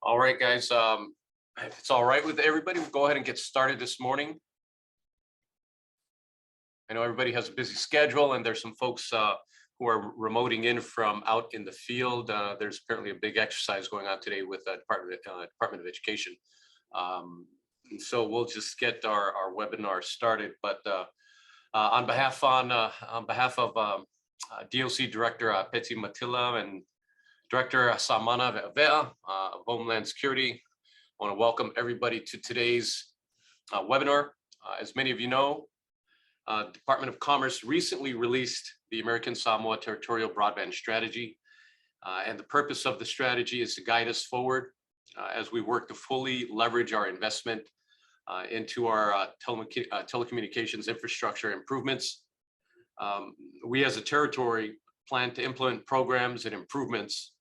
All right, guys. If it's all right with everybody, we'll go ahead and get started this morning. I know everybody has a busy schedule, and there's some folks who are remoting in from out in the field. There's apparently a big exercise going on today with the Department of Education. So we'll just get our webinar started. But on behalf of DOC Director Petsi Matila and Director Samana Vea of Homeland Security, I want to welcome everybody to today's webinar. As many of you know, Department of Commerce recently released the American Samoa Territorial Broadband Strategy. And the purpose of the strategy is to guide us forward as we work to fully leverage our investment into our telecommunications infrastructure improvements. We as a territory plan to implement programs and improvements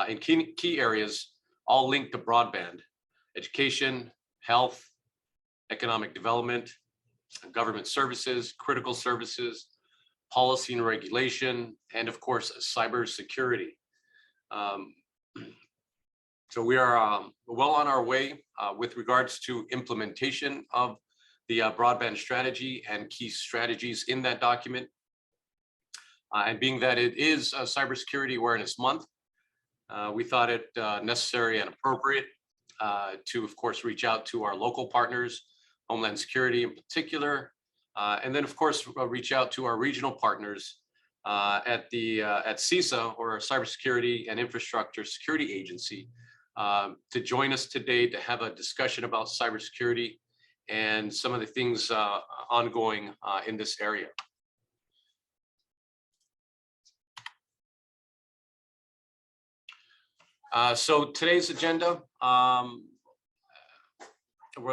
in key areas, all linked to broadband, education, health, economic development, government services, critical services, policy and regulation, and of course, cybersecurity. So we are well on our way with regards to implementation of the broadband strategy and key strategies in that document. And being that it is Cybersecurity Awareness Month, we thought it necessary and appropriate to, of course, reach out to our local partners, Homeland Security in particular, and then, of course, reach out to our regional partners at CISA, or Cybersecurity and Infrastructure Security Agency, to join us today to have a discussion about cybersecurity and some of the things ongoing in this area. So today's agenda,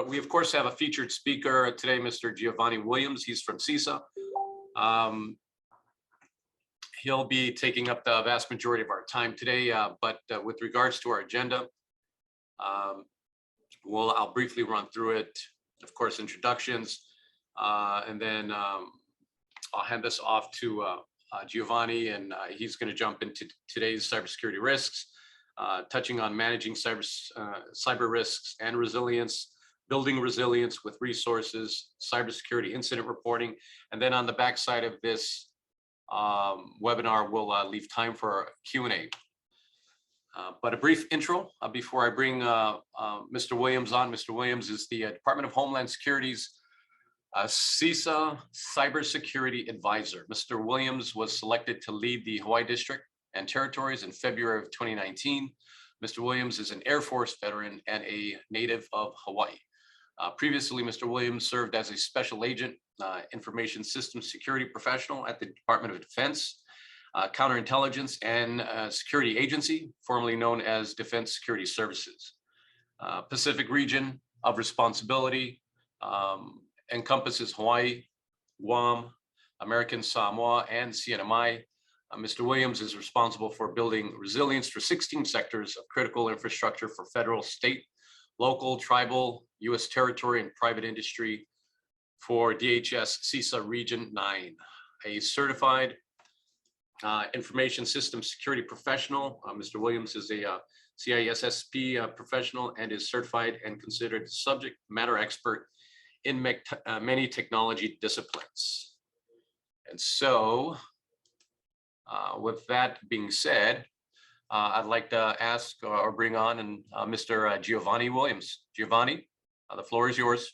we of course have a featured speaker today, Mr. Giovanni Williams. He's from CISA. He'll be taking up the vast majority of our time today, but with regards to our agenda, I'll briefly run through it. Of course, introductions, and then I'll hand this off to Giovanni, and he's going to jump into today's cybersecurity risks, touching on managing cyber risks and resilience, building resilience with resources, cybersecurity incident reporting, and then on the backside of this webinar, we'll leave time for Q&A. But a brief intro before I bring Mr. Williams on. Mr. Williams is the Department of Homeland Security's CISA Cybersecurity Advisor. Mr. Williams was selected to lead the Hawaii District and Territories in February of 2019. Mr. Williams is an Air Force veteran and a native of Hawaii. Previously, Mr. Williams served as a special agent, information systems security professional at the Department of Defense, Counterintelligence and Security Agency, formerly known as Defense Security Services. Pacific region of responsibility encompasses Hawaii, Guam, American Samoa, and CNMI. Mr. Williams is responsible for building resilience for 16 sectors of critical infrastructure for federal, state, local, tribal, U.S. territory, and private industry for DHS CISA Region 9. A certified information system security professional. Mr. Williams is a CISSP professional and is certified and considered subject matter expert in many technology disciplines. And so, with that being said, I'd like to ask or bring on Mr. Giovanni Williams. Giovanni, the floor is yours.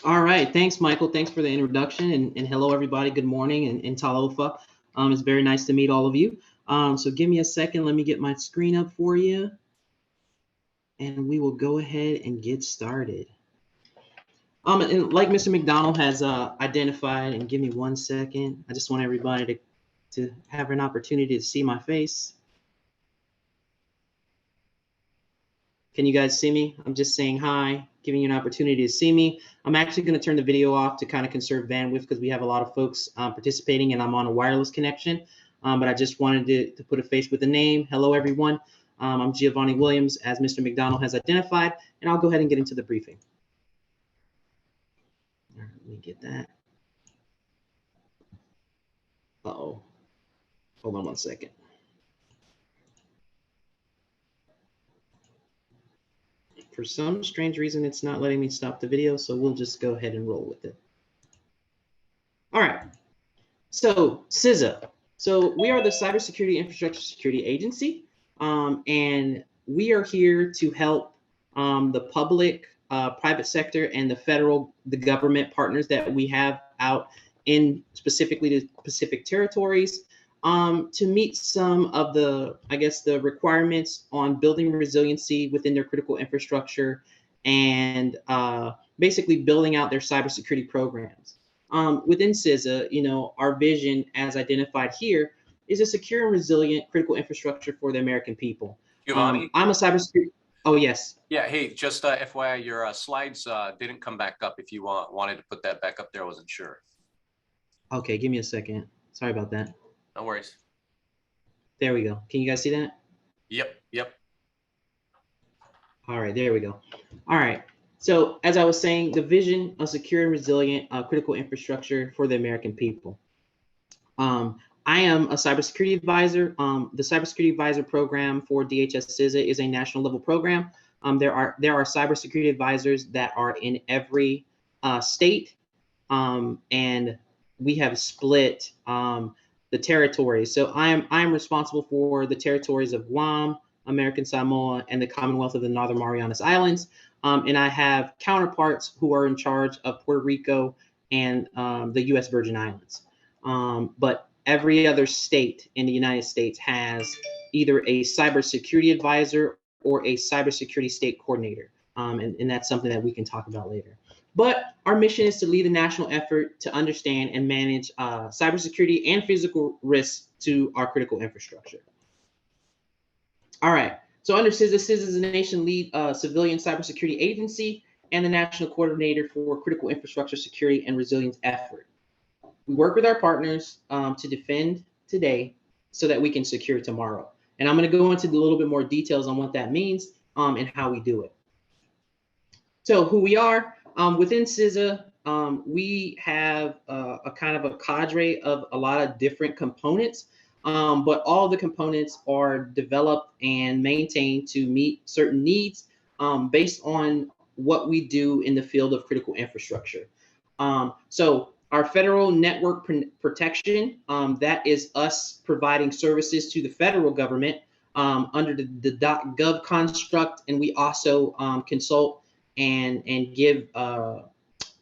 All right, thanks, Michael. Thanks for the introduction, and hello, everybody. Good morning, and talofa. It's very nice to meet all of you. So give me a second. Let me get my screen up for you, and we will go ahead and get started. And like Mr. McDonald has identified, and give me 1 second. I just want everybody to have an opportunity to see my face. Can you guys see me? I'm just saying hi, giving you an opportunity to see me. I'm actually going to turn the video off to kind of conserve bandwidth because we have a lot of folks participating, and I'm on a wireless connection. But I just wanted to put a face with a name. Hello, everyone. I'm Giovanni Williams, as Mr. McDonald has identified, and I'll go ahead and get into the briefing. All right, let me get that. Uh-oh. Hold on 1 second. for some strange reason, it's not letting me stop the video, so we'll just go ahead and roll with it. All right, so CISA. So we are the Cybersecurity Infrastructure Security Agency, and we are here to help the public, private sector, and the government partners that we have out in specifically the Pacific territories to meet some of the, I guess, the requirements on building resiliency within their critical infrastructure and basically building out their cybersecurity programs. Within CISA, you know, our vision as identified here is a secure and resilient critical infrastructure for the American people. Giovanni? I'm a cybersecurity. Oh, yes. Yeah, hey, just FYI, your slides didn't come back up. If you wanted to put that back up there, I wasn't sure. Okay, give me a second. Sorry about that. No worries. There we go. Can you guys see that? Yep. All right, there we go. All right. So as I was saying, the vision of secure and resilient critical infrastructure for the American people. I am a cybersecurity advisor. The Cybersecurity Advisor program for DHS CISA is a national level program. There are cybersecurity advisors that are in every state, and we have split the territories. So I'm responsible for the territories of Guam, American Samoa, and the Commonwealth of the Northern Marianas Islands. And I have counterparts who are in charge of Puerto Rico and the U.S. Virgin Islands. But every other state in the United States has either a cybersecurity advisor or a cybersecurity state coordinator. And that's something that we can talk about later. But our mission is to lead a national effort to understand and manage cybersecurity and physical risks to our critical infrastructure. All right. So under CISA, CISA is the nation lead civilian cybersecurity agency and the national coordinator for critical infrastructure security and resilience effort. We work with our partners to defend today so that we can secure tomorrow. And I'm going to go into a little bit more details on what that means and how we do it. So who we are, within CISA, we have a kind of a cadre of a lot of different components. But all the components are developed and maintained to meet certain needs based on what we do in the field of critical infrastructure. So our federal network protection, that is us providing services to the federal government under the .gov construct, and we also consult and give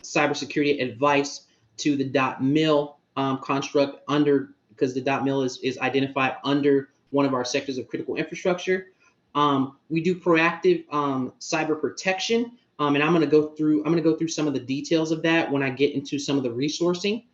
cybersecurity advice to the .mil construct under, because the .mil is identified under one of our sectors of critical infrastructure. We do proactive cyber protection, and I'm going to go through some of the details of that when I get into some of the resourcing.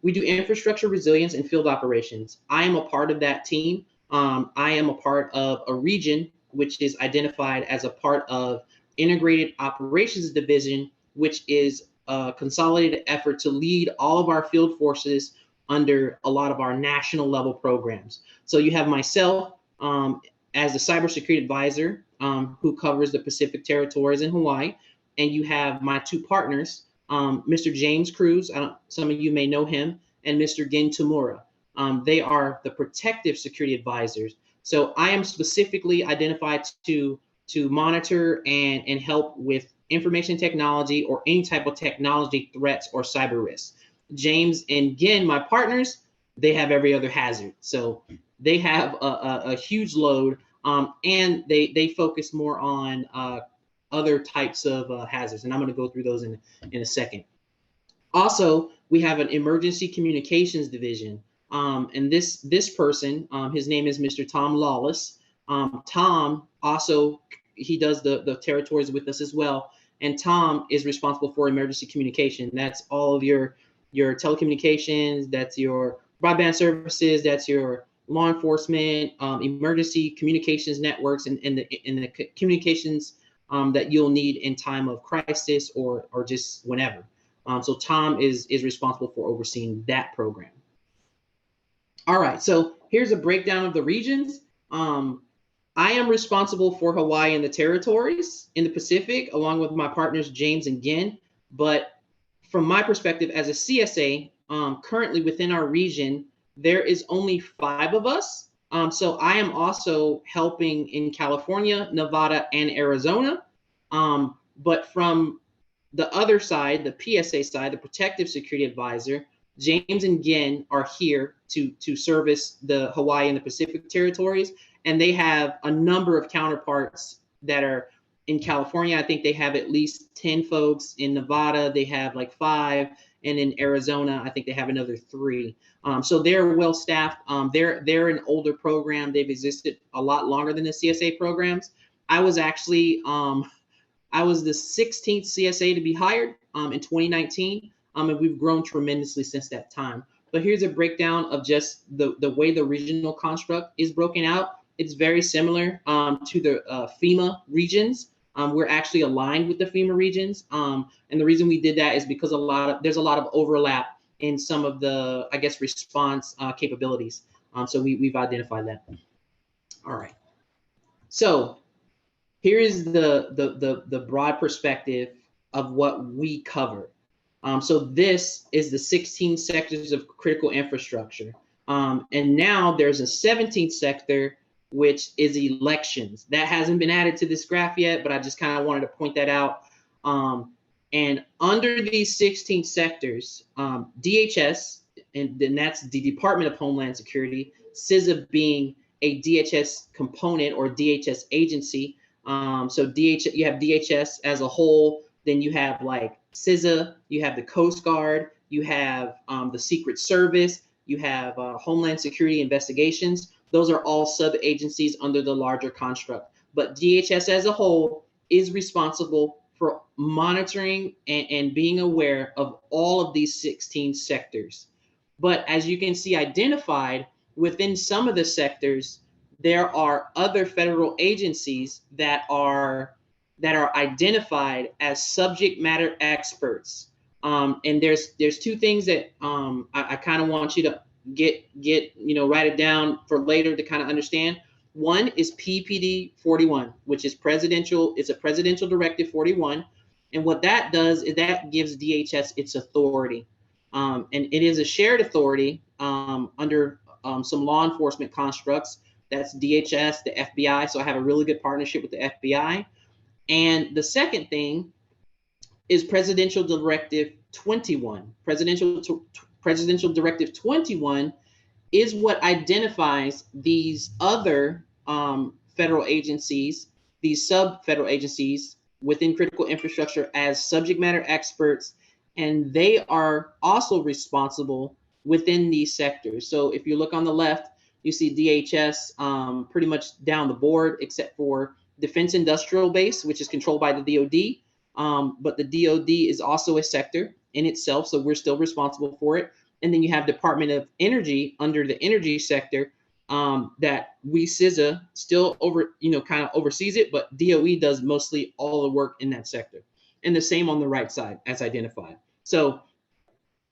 We do infrastructure resilience and field operations. I am a part of that team. I am a part of a region which is identified as a part of Integrated Operations Division, which is a consolidated effort to lead all of our field forces under a lot of our national level programs. So you have myself as the cybersecurity advisor who covers the Pacific territories in Hawaii, and you have my two partners, Mr. James Cruz, some of you may know him, and Mr. Gin Tamura. They are the protective security advisors. So I am specifically identified to monitor and help with information technology or any type of technology threats or cyber risks. James and Gin, my partners, they have every other hazard. So they have a huge load, and they focus more on other types of hazards. And I'm going to go through those in a second. Also, we have an emergency communications division. And this person, his name is Mr. Tom Lawless. Tom also, he does the territories with us as well. And Tom is responsible for emergency communication. That's all of your telecommunications, that's your broadband services, that's your law enforcement, emergency communications networks, and the communications that you'll need in time of crisis or just whenever. So Tom is responsible for overseeing that program. All right, so here's a breakdown of the regions. I am responsible for Hawaii and the territories in the Pacific, along with my partners, James and Gin. But from my perspective as a CSA, currently within our region, there is only 5 of us. So I am also helping in California, Nevada, and Arizona. But from the other side, the PSA side, the Protective Security Advisor, James and Gin are here to service the Hawaii and the Pacific territories, and they have a number of counterparts that are in California. I think they have at least 10 folks. In Nevada, they have like 5, and in Arizona, I think they have another 3. So they're well staffed. They're an older program. They've existed a lot longer than the CSA programs. I was actually I was the 16th CSA to be hired in 2019, and we've grown tremendously since that time. But here's a breakdown of just the way the regional construct is broken out. It's very similar to the FEMA regions. We're actually aligned with the FEMA regions, and the reason we did that is because there's a lot of overlap in some of the, I guess, response capabilities. So we've identified that. All right. So here is the broad perspective of what we cover. So this is the 16 sectors of critical infrastructure. And now there's a 17th sector, which is elections. That hasn't been added to this graph yet, but I just kind of wanted to point that out. And under these 16 sectors, DHS, and then that's the Department of Homeland Security, CISA being a DHS component or DHS agency. So you have DHS as a whole, then you have like CISA, you have the Coast Guard, you have the Secret Service, you have Homeland Security Investigations. Those are all sub-agencies under the larger construct. But DHS as a whole is responsible for monitoring and being aware of all of these 16 sectors. But as you can see identified within some of the sectors, there are other federal agencies that are identified as subject matter experts. And there's 2 things that I kind of want you to get write it down for later to kind of understand. One is PPD 41, which is it's a presidential directive 41. And what that does is that gives DHS its authority. And it is a shared authority under some law enforcement constructs. That's DHS, the FBI. So I have a really good partnership with the FBI. And the second thing is Presidential Directive 21. Presidential Directive 21 is what identifies these other federal agencies, these sub-federal agencies within critical infrastructure as subject matter experts, and they are also responsible within these sectors. So if you look on the left, you see DHS pretty much down the board, except for Defense Industrial Base, which is controlled by the DoD. But the DoD is also a sector in itself, so we're still responsible for it. And then you have Department of Energy under the energy sector that we CISA still kind of oversees it, but DOE does mostly all the work in that sector. And the same on the right side as identified. So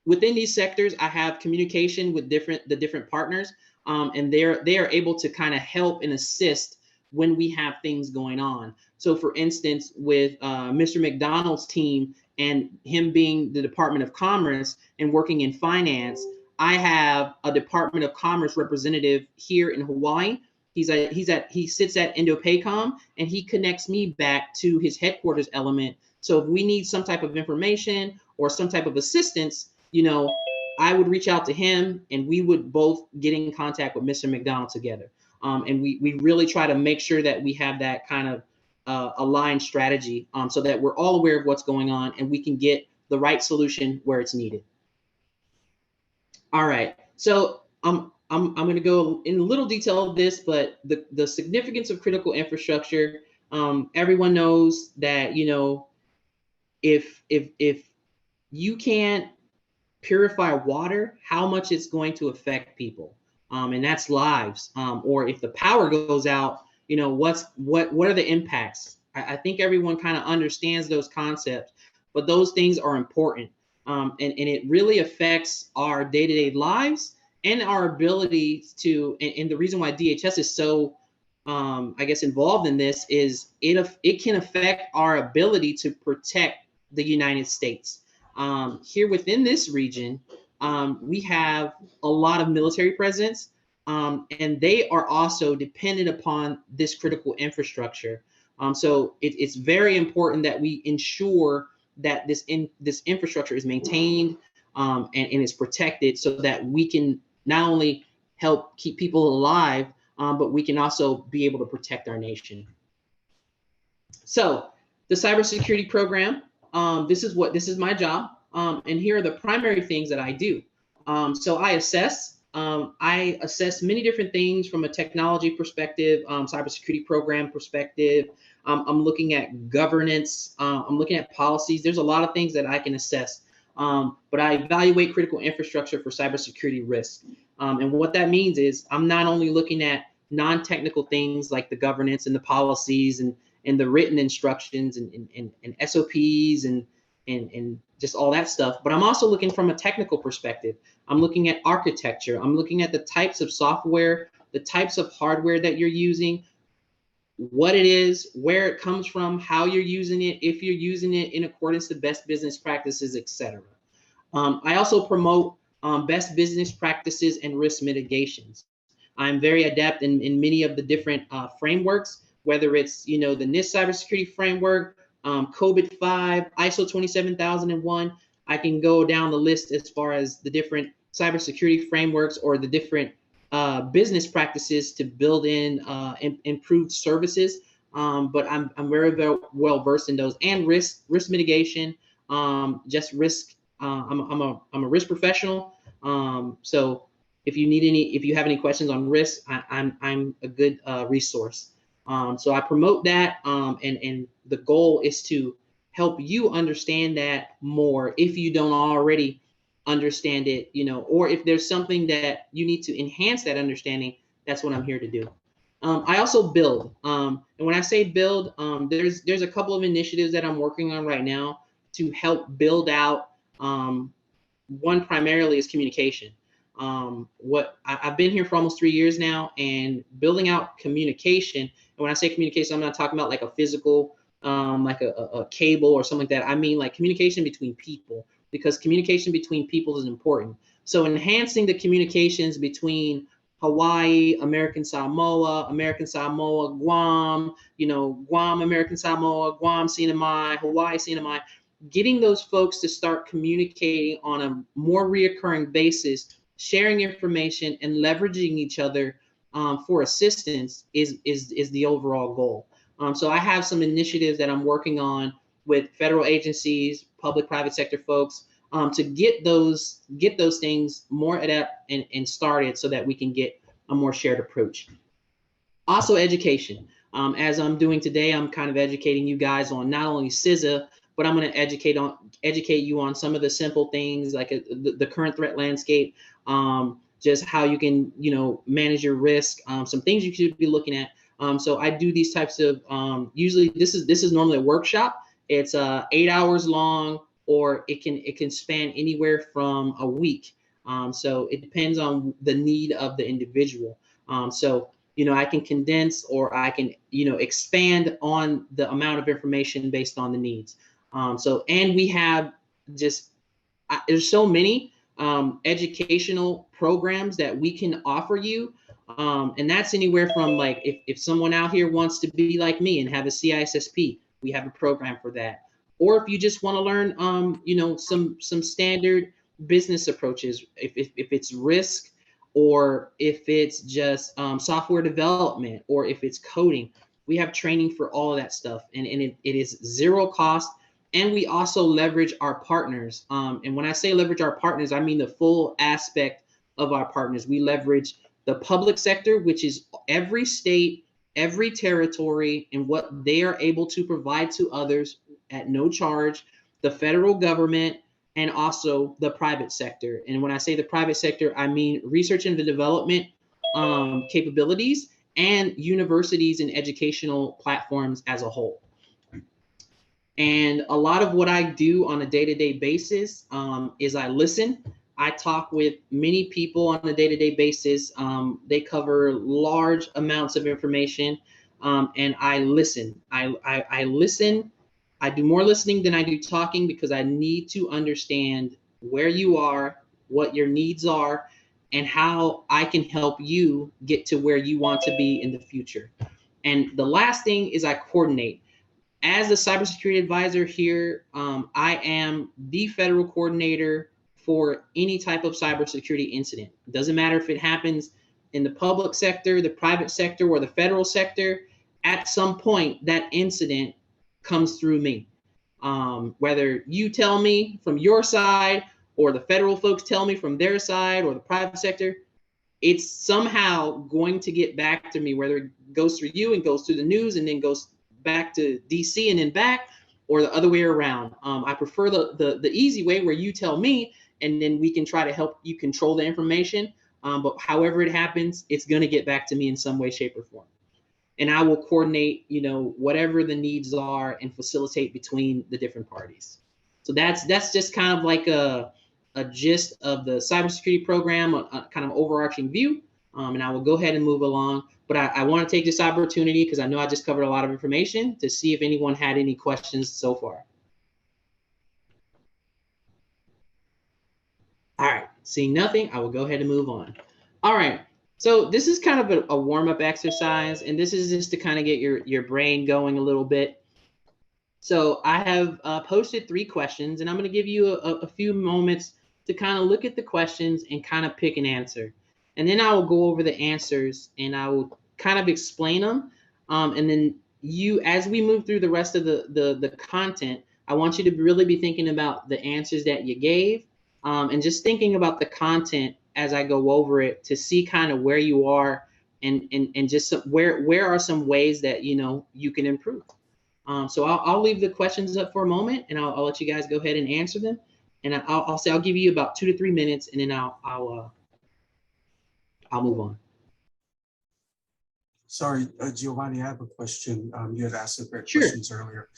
within these sectors, I have communication with the different partners, and they are able to kind of help and assist when we have things going on. So for instance, with Mr. McDonald's team and him being the Department of Commerce and working in finance, I have a Department of Commerce representative here in Hawaii. He sits at INDOPACOM, and he connects me back to his headquarters element. So if we need some type of information or some type of assistance, I would reach out to him, and we would both get in contact with Mr. McDonald together. And we really try to make sure that we have that kind of aligned strategy so that we're all aware of what's going on and we can get the right solution where it's needed. All right, so I'm going to go in a little detail of this, but the significance of critical infrastructure, everyone knows that, if you can't purify water, how much it's going to affect people. And that's lives. Or if the power goes out, what are the impacts? I think everyone kind of understands those concepts, but those things are important. And it really affects our day-to-day lives and our ability to, and the reason why DHS is so, I guess, involved in this is it can affect our ability to protect the United States. Here within this region, we have a lot of military presence, and they are also dependent upon this critical infrastructure. So it's very important that we ensure that this infrastructure is maintained and is protected, so that we can not only help keep people alive, but we can also be able to protect our nation. So the cybersecurity program, this is my job, and here are the primary things that I do. So I assess many different things from a technology perspective, cybersecurity program perspective. I'm looking at governance. I'm looking at policies. There's a lot of things that I can assess, but I evaluate critical infrastructure for cybersecurity risk. And what that means is I'm not only looking at non-technical things like the governance and the policies and the written instructions and SOPs and just all that stuff, but I'm also looking from a technical perspective. I'm looking at architecture. I'm looking at the types of software, the types of hardware that you're using, what it is, where it comes from, how you're using it, if you're using it in accordance to best business practices, etc. I also promote best business practices and risk mitigations. I'm very adept in many of the different frameworks, whether it's, the NIST cybersecurity framework, COVID-5, ISO 27001. I can go down the list as far as the different cybersecurity frameworks or the different business practices to build in improved services. But I'm very well versed in those, and risk mitigation, just risk. I'm a risk professional. So if you have any questions on risk, I'm a good resource. So I promote that, and the goal is to help you understand that more if you don't already understand it, or if there's something that you need to enhance that understanding. That's what I'm here to do. I also build, and when I say build, there's a couple of initiatives that I'm working on right now to help build out. One primarily is communication. I've been here for almost 3 years now, and building out communication. And when I say communication, I'm not talking about like a physical, like a cable or something like that. I mean like communication between people, because communication between people is important. So enhancing the communications between Hawaii, American Samoa, Guam, Guam, American Samoa, Guam, CNMI, Hawaii, CNMI, getting those folks to start communicating on a more reoccurring basis, sharing information and leveraging each other for assistance is the overall goal. So I have some initiatives that I'm working on with federal agencies, public-private sector folks, to get those things more adept and started, so that we can get a more shared approach. Also education. As I'm doing today, I'm kind of educating you guys on not only CISA, but I'm going to educate you on some of the simple things like the current threat landscape, just how you can, manage your risk, some things you should be looking at. So I do these types of, usually this is normally a workshop. It's 8 hours long, or it can span anywhere from a week. So it depends on the need of the individual. So I can condense, or I can, expand on the amount of information based on the needs. And we have there's so many educational programs that we can offer you. And that's anywhere from, like, if someone out here wants to be like me and have a CISSP, we have a program for that. Or if you just want to learn, some standard business approaches, if it's risk, or if it's just software development, or if it's coding, we have training for all of that stuff. And it is zero cost. And we also leverage our partners. And when I say leverage our partners, I mean the full aspect of our partners. We leverage the public sector, which is every state, every territory, and what they are able to provide to others at no charge, the federal government, and also the private sector. And when I say the private sector, I mean research and development capabilities, and universities and educational platforms as a whole. And a lot of what I do on a day-to-day basis is I listen. I talk with many people on a day-to-day basis. They cover large amounts of information, and I listen. I listen. I do more listening than I do talking, because I need to understand where you are, what your needs are, and how I can help you get to where you want to be in the future. And the last thing is I coordinate. As a cybersecurity advisor here, I am the federal coordinator for any type of cybersecurity incident. It doesn't matter if it happens in the public sector, the private sector, or the federal sector. At some point, that incident comes through me. Whether you tell me from your side, or the federal folks tell me from their side, or the private sector, it's somehow going to get back to me, whether it goes through you and goes through the news and then goes back to DC and then back, or the other way around. I prefer the easy way, where you tell me and then we can try to help you control the information. But however it happens, it's going to get back to me in some way, shape, or form. And I will coordinate, whatever the needs are and facilitate between the different parties. So that's just kind of like a gist of the cybersecurity program, a kind of overarching view. And I will go ahead and move along. But I want to take this opportunity, because I know I just covered a lot of information, to see if anyone had any questions so far. All right, seeing nothing, I will go ahead and move on. All right, so this is kind of a warm-up exercise, and this is just to kind of get your brain going a little bit. So I have posted 3 questions, and I'm going to give you a few moments to kind of look at the questions and kind of pick an answer. And then I will go over the answers and I will kind of explain them. And then as we move through the rest of the content, I want you to really be thinking about the answers that you gave, and just thinking about the content as I go over it, to see kind of where you are and just where are some ways that you can improve. So I'll leave the questions up for a moment, and I'll let you guys go ahead and answer them. And I'll give you about 2 to 3 minutes, and then I'll move on. Sorry, Giovanni, I have a question. You had asked great Sure. questions earlier.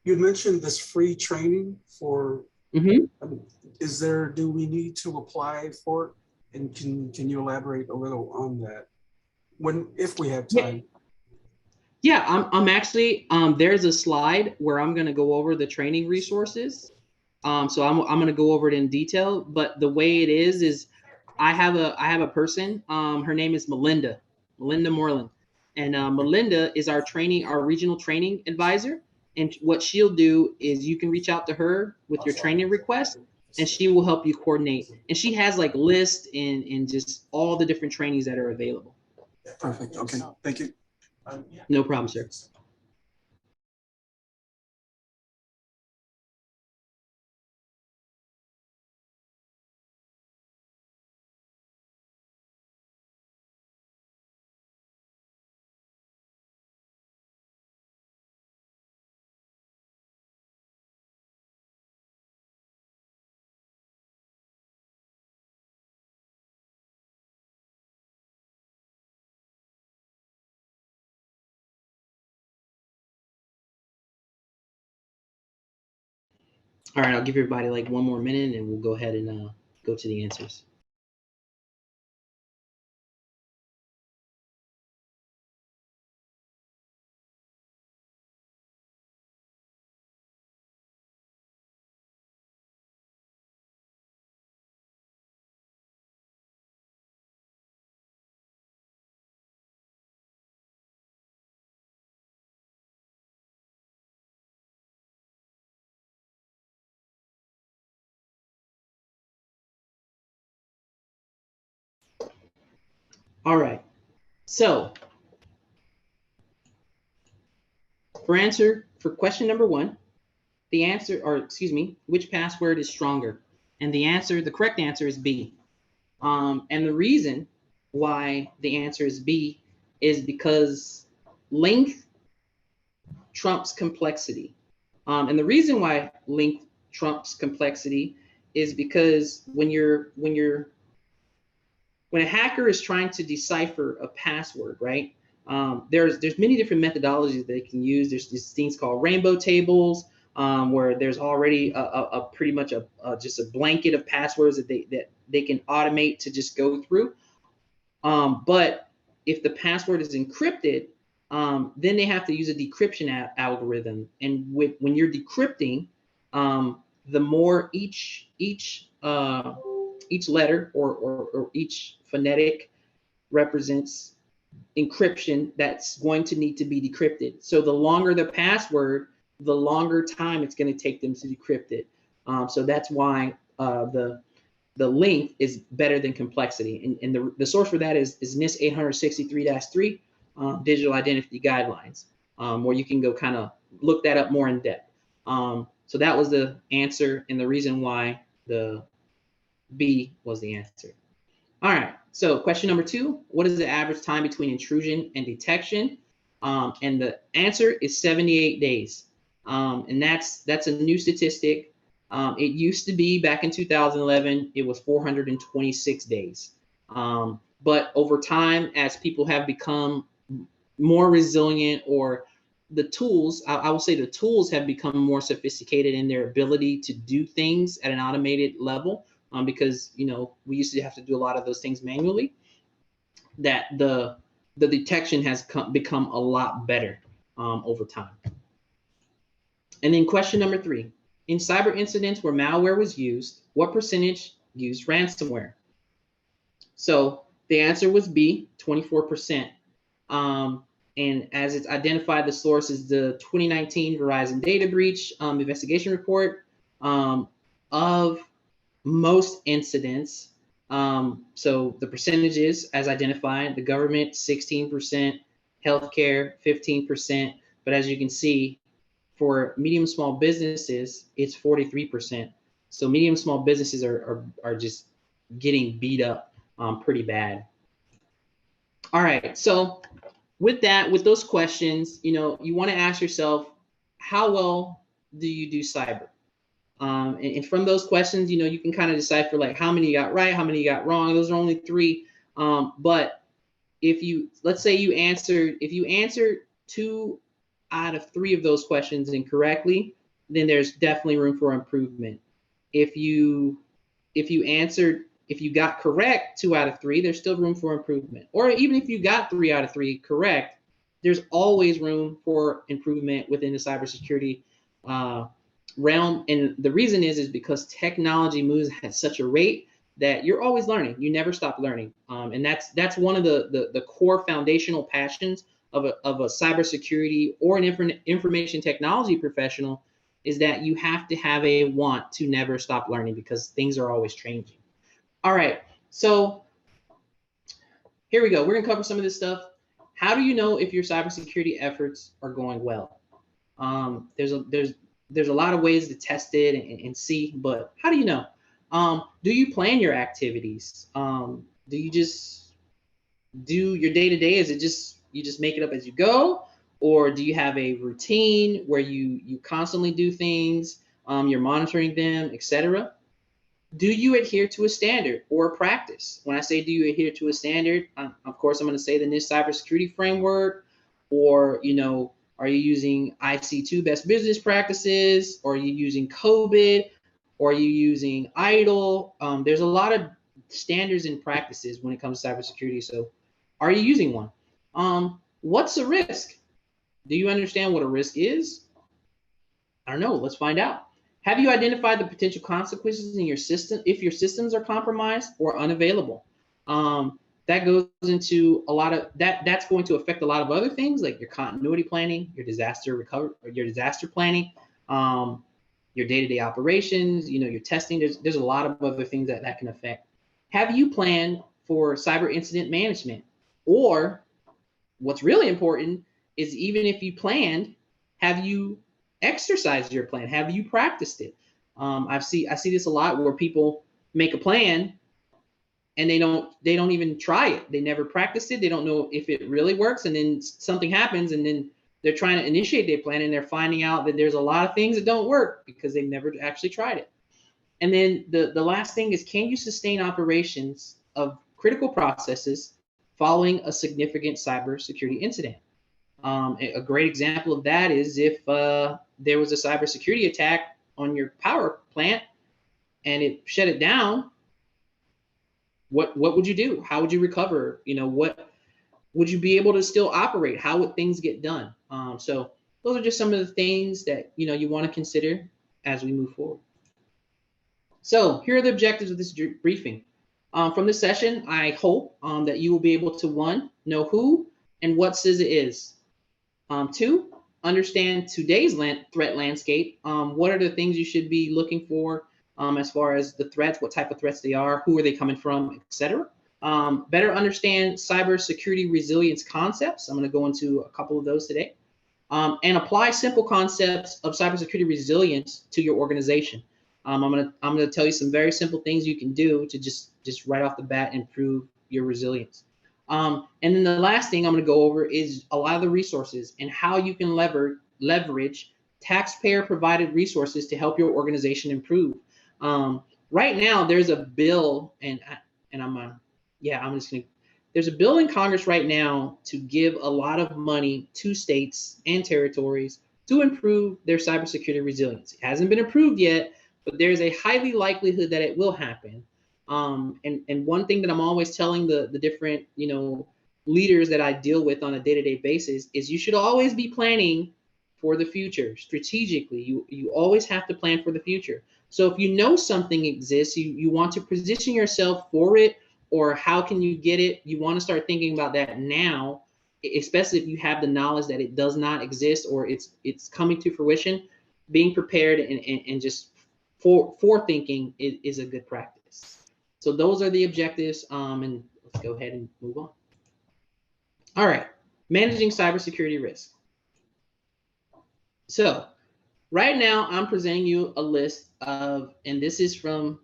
You had mentioned this free training for, do we need to apply for it? And can you elaborate a little on that if we have time? Yeah, I'm actually, there's a slide where I'm going to go over the training resources. So I'm going to go over it in detail, but the way it is I have a person, her name is Melinda Moreland. And Melinda is our regional training advisor. And what she'll do is you can reach out to her with your training request, and she will help you coordinate. And she has like lists and just all the different trainings that are available. Perfect. Okay. Thank you. No problem, sir. All right, I'll give everybody like 1 more minute, and we'll go ahead and go to the answers. All right, so for question number 1, which password is stronger? And the correct answer is B. And the reason why the answer is B is because length trumps complexity. And the reason why length trumps complexity is because when a hacker is trying to decipher a password, right? There's many different methodologies they can use. There's these things called rainbow tables, where there's already a pretty much just a blanket of passwords that they can automate to just go through. But if the password is encrypted, then they have to use a decryption algorithm. And when you're decrypting, the more each letter or each phonetic represents encryption that's going to need to be decrypted. So the longer the password, the longer time it's going to take them to decrypt it. So that's why the length is better than complexity. And the source for that is NIST 863-3 digital identity guidelines, where you can go kind of look that up more in depth. So that was the answer and the reason why the B was the answer. All right, so question number 2, what is the average time between intrusion and detection? And the answer is 78 days. And that's a new statistic. It used to be back in 2011, it was 426 days. But over time, as people have become more resilient, or the tools, I will say the tools have become more sophisticated in their ability to do things at an automated level, because, you know, we used to have to do a lot of those things manually, that the detection has become a lot better over time. And then question number 3, in cyber incidents where malware was used, what percentage used ransomware? So the answer was B, 24%. And as it's identified, the source is the 2019 Verizon data breach investigation report of most incidents. So the percentages as identified, the government 16%, healthcare 15%, but as you can see, for medium small businesses, it's 43%. So medium small businesses are just getting beat up pretty bad. All right, so with that, with those questions, you know, you want to ask yourself, how well do you do cyber? And from those questions, you know, you can kind of decipher like how many you got right, how many you got wrong. Those are only 3. But if you, let's say you answered, if you answered 2 out of 3 of those questions incorrectly, then there's definitely room for improvement. If you got correct 2 out of 3, there's still room for improvement. Or even if you got 3 out of 3 correct, there's always room for improvement within the cybersecurity realm. And the reason is because technology moves at such a rate that you're always learning. You never stop learning. And that's one of the core foundational passions of a cybersecurity or an information technology professional, is that you have to have a want to never stop learning, because things are always changing. All right, so here we go. We're gonna cover some of this stuff. How do you know if your cybersecurity efforts are going well? There's a lot of ways to test it and see, but how do you know? Do you plan your activities? Do you just do your day-to-day? Is it just you just make it up as you go, or do you have a routine where you constantly do things, you're monitoring them, etc.? Do you adhere to a standard or a practice? When I say do you adhere to a standard, of course I'm going to say the NIST cybersecurity framework, or, you know, are you using IC2 best business practices, or are you using COVID, or are you using IDLE? There's a lot of standards and practices when it comes to cybersecurity. So are you using one? What's a risk? Do you understand what a risk is? I don't know. Let's find out. Have you identified the potential consequences in your system if your systems are compromised or unavailable? That goes into a lot of that's going to affect a lot of other things, like your continuity planning, your disaster recovery, or your disaster planning, your day-to-day operations, you know, your testing. There's a lot of other things that can affect. Have you planned for cyber incident management? Or what's really important is, even if you planned, have you exercised your plan? Have you practiced it? I see this a lot, where people make a plan and they don't even try it. They never practiced it. They don't know if it really works, and then something happens, and then they're trying to initiate their plan, and they're finding out that there's a lot of things that don't work because they've never actually tried it. And then the last thing is, can you sustain operations of critical processes following a significant cybersecurity incident? A great example of that is if there was a cybersecurity attack on your power plant and it shut it down. What would you do? How would you recover? You know, what would you be able to still operate? How would things get done? So those are just some of the things that, you know, you want to consider as we move forward. So here are the objectives of this briefing. From this session, I hope that you will be able to, one, know who and what CISA is. Two, understand today's threat landscape. What are the things you should be looking for as far as the threats, what type of threats they are, who are they coming from, etc. Better understand cybersecurity resilience concepts. I'm going to go into a couple of those today. And apply simple concepts of cybersecurity resilience to your organization. I'm gonna tell you some very simple things you can do to just right off the bat improve your resilience. And then the last thing I'm gonna go over is a lot of the resources and how you can leverage taxpayer-provided resources to help your organization improve. Right now, there's a bill, there's a bill in Congress right now to give a lot of money to states and territories to improve their cybersecurity resilience. It hasn't been approved yet, but there's a highly likelihood that it will happen. And one thing that I'm always telling the different leaders that I deal with on a day-to-day basis is you should always be planning for the future strategically. You always have to plan for the future. So if you know something exists, you want to position yourself for it, or how can you get it? You want to start thinking about that now, especially if you have the knowledge that it does not exist or it's coming to fruition. Being prepared and just forethinking is a good practice. So those are the objectives, and let's go ahead and move on. All right, managing cybersecurity risk. So right now I'm presenting you a list of, and this is from,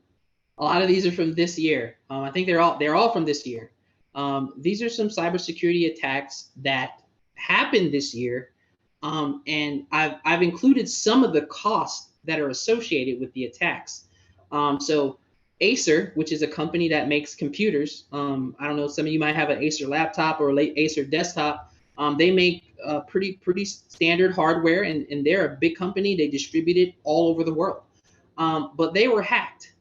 a lot of these are from this year. I think they're all from this year. These are some cybersecurity attacks that happened this year, and I've included some of the costs that are associated with the attacks. So Acer, which is a company that makes computers, I don't know, some of you might have an Acer laptop or Acer desktop. They make pretty standard hardware, and they're a big company. They distribute it all over the world, but they were hacked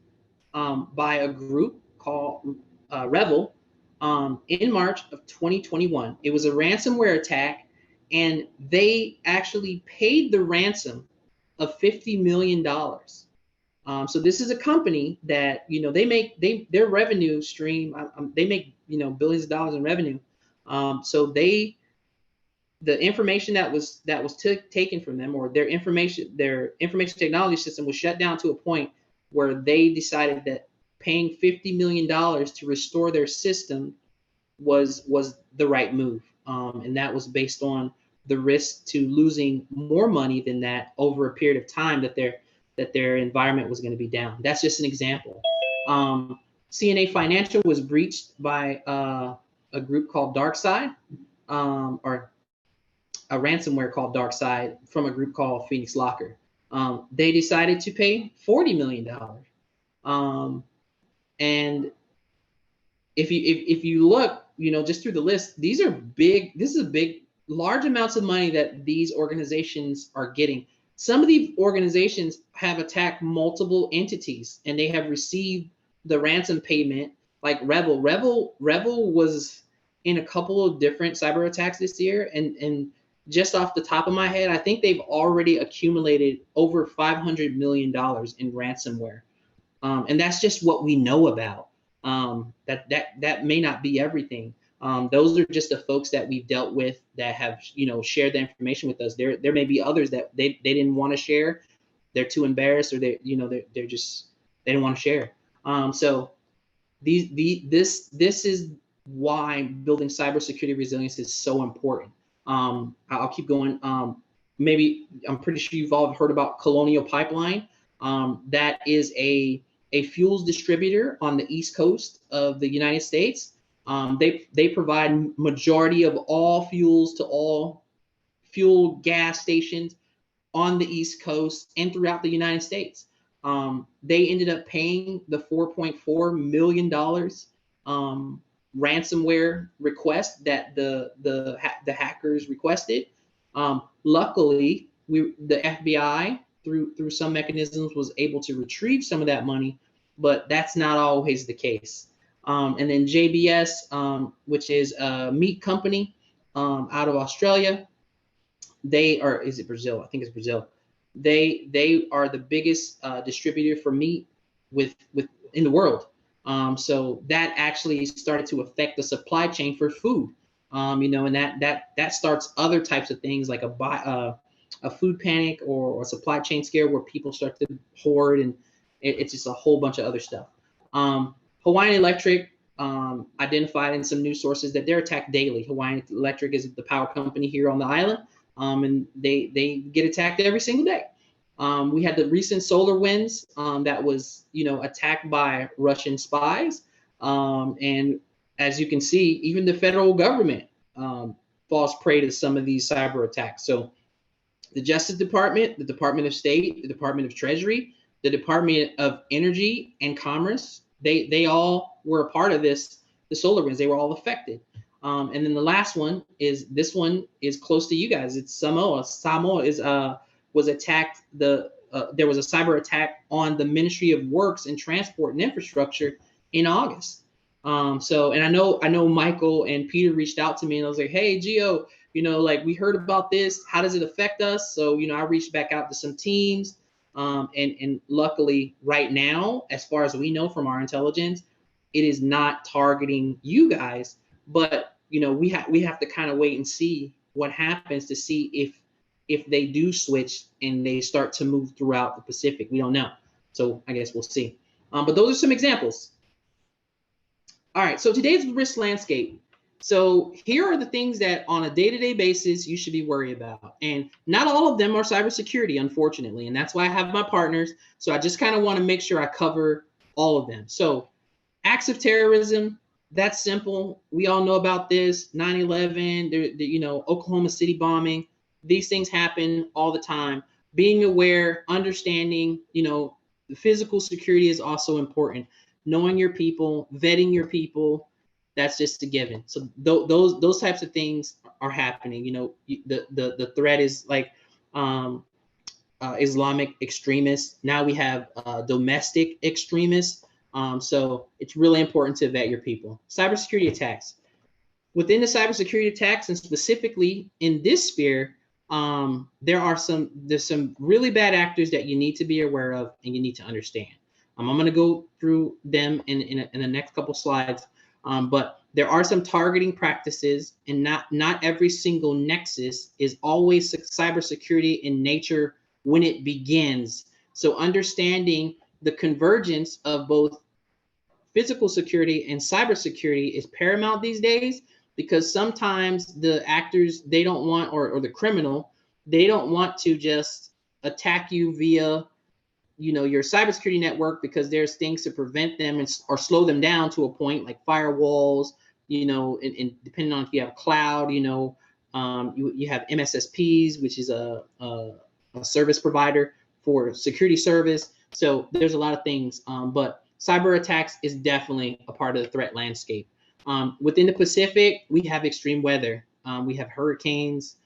by a group called Rebel in March of 2021. It was a ransomware attack, and they actually paid the ransom of $50 million. So this is a company that their revenue stream. They make billions of dollars in revenue. So the information that was taken from them, or their information technology system, was shut down to a point where they decided that paying $50 million to restore their system was the right move. And that was based on the risk to losing more money than that over a period of time that their environment was going to be down. That's just an example. CNA Financial was breached by a group called DarkSide, or a ransomware called DarkSide from a group called Phoenix Locker. They decided to pay $40 million. And if you look, just through the list, these are big. This is large amounts of money that these organizations are getting. Some of these organizations have attacked multiple entities, and they have received the ransom payment. Like Rebel was in a couple of different cyber attacks this year, and just off the top of my head, I think they've already accumulated over $500 million in ransomware. And that's just what we know about. That may not be everything. Those are just the folks that we've dealt with that have, shared the information with us. There may be others that they didn't want to share. They're too embarrassed, or they didn't want to share. So this is why building cybersecurity resilience is so important. I'll keep going. Maybe I'm pretty sure you've all heard about Colonial Pipeline. That is a fuels distributor on the East Coast of the United States. They provide majority of all fuels to all fuel gas stations on the East Coast and throughout the United States. They ended up paying the $4.4 million ransomware request that the hackers requested. Luckily, the FBI through some mechanisms was able to retrieve some of that money, but that's not always the case. And then JBS, which is a meat company out of Australia, is it Brazil? I think it's Brazil. They are the biggest distributor for meat in the world. So that actually started to affect the supply chain for food. And that starts other types of things like a food panic or a supply chain scare where people start to hoard, and it's just a whole bunch of other stuff. Hawaiian Electric identified in some news sources that they're attacked daily. Hawaiian Electric is the power company here on the island, and they get attacked every single day. We had the recent solar winds that was, attacked by Russian spies. And as you can see, even the federal government falls prey to some of these cyber attacks. So the Justice Department, the Department of State, the Department of Treasury, the Department of Energy and Commerce, they all were a part of this, the solar winds. They were all affected. And then the last one is, this one is close to you guys. It's Samoa. Samoa was attacked. There was a cyber attack on the Ministry of Works and Transport and Infrastructure in August. And I know Michael and Peter reached out to me, and I was like, hey, Gio, we heard about this. How does it affect us? So, I reached back out to some teams. And luckily right now, as far as we know from our intelligence, it is not targeting you guys, but, we have to kind of wait and see what happens to see if they do switch and they start to move throughout the Pacific. We don't know. So I guess we'll see. But those are some examples. All right, so today's risk landscape. So here are the things that on a day-to-day basis you should be worried about. And not all of them are cybersecurity, unfortunately. And that's why I have my partners. So I just kind of want to make sure I cover all of them. So acts of terrorism, that's simple. We all know about this. 9/11, Oklahoma City bombing. These things happen all the time. Being aware, understanding, the physical security is also important. Knowing your people, vetting your people, that's just a given. So those types of things are happening. The threat is like Islamic extremists. Now we have domestic extremists. So it's really important to vet your people. Cybersecurity attacks. Within the cybersecurity attacks, and specifically in this sphere, there's some really bad actors that you need to be aware of and you need to understand. I'm going to go through them in the next couple slides, but there are some targeting practices, and not every single nexus is always cybersecurity in nature when it begins. So understanding the convergence of both physical security and cybersecurity is paramount these days, because sometimes the actors, they don't want, or the criminal, they don't want to just attack you via your cybersecurity network, because there's things to prevent them or slow them down to a point, like firewalls, and depending on if you have cloud, you have MSSPs, which is a service provider for security service. So there's a lot of things, but cyber attacks is definitely a part of the threat landscape. Within the Pacific, we have extreme weather. We have hurricanes.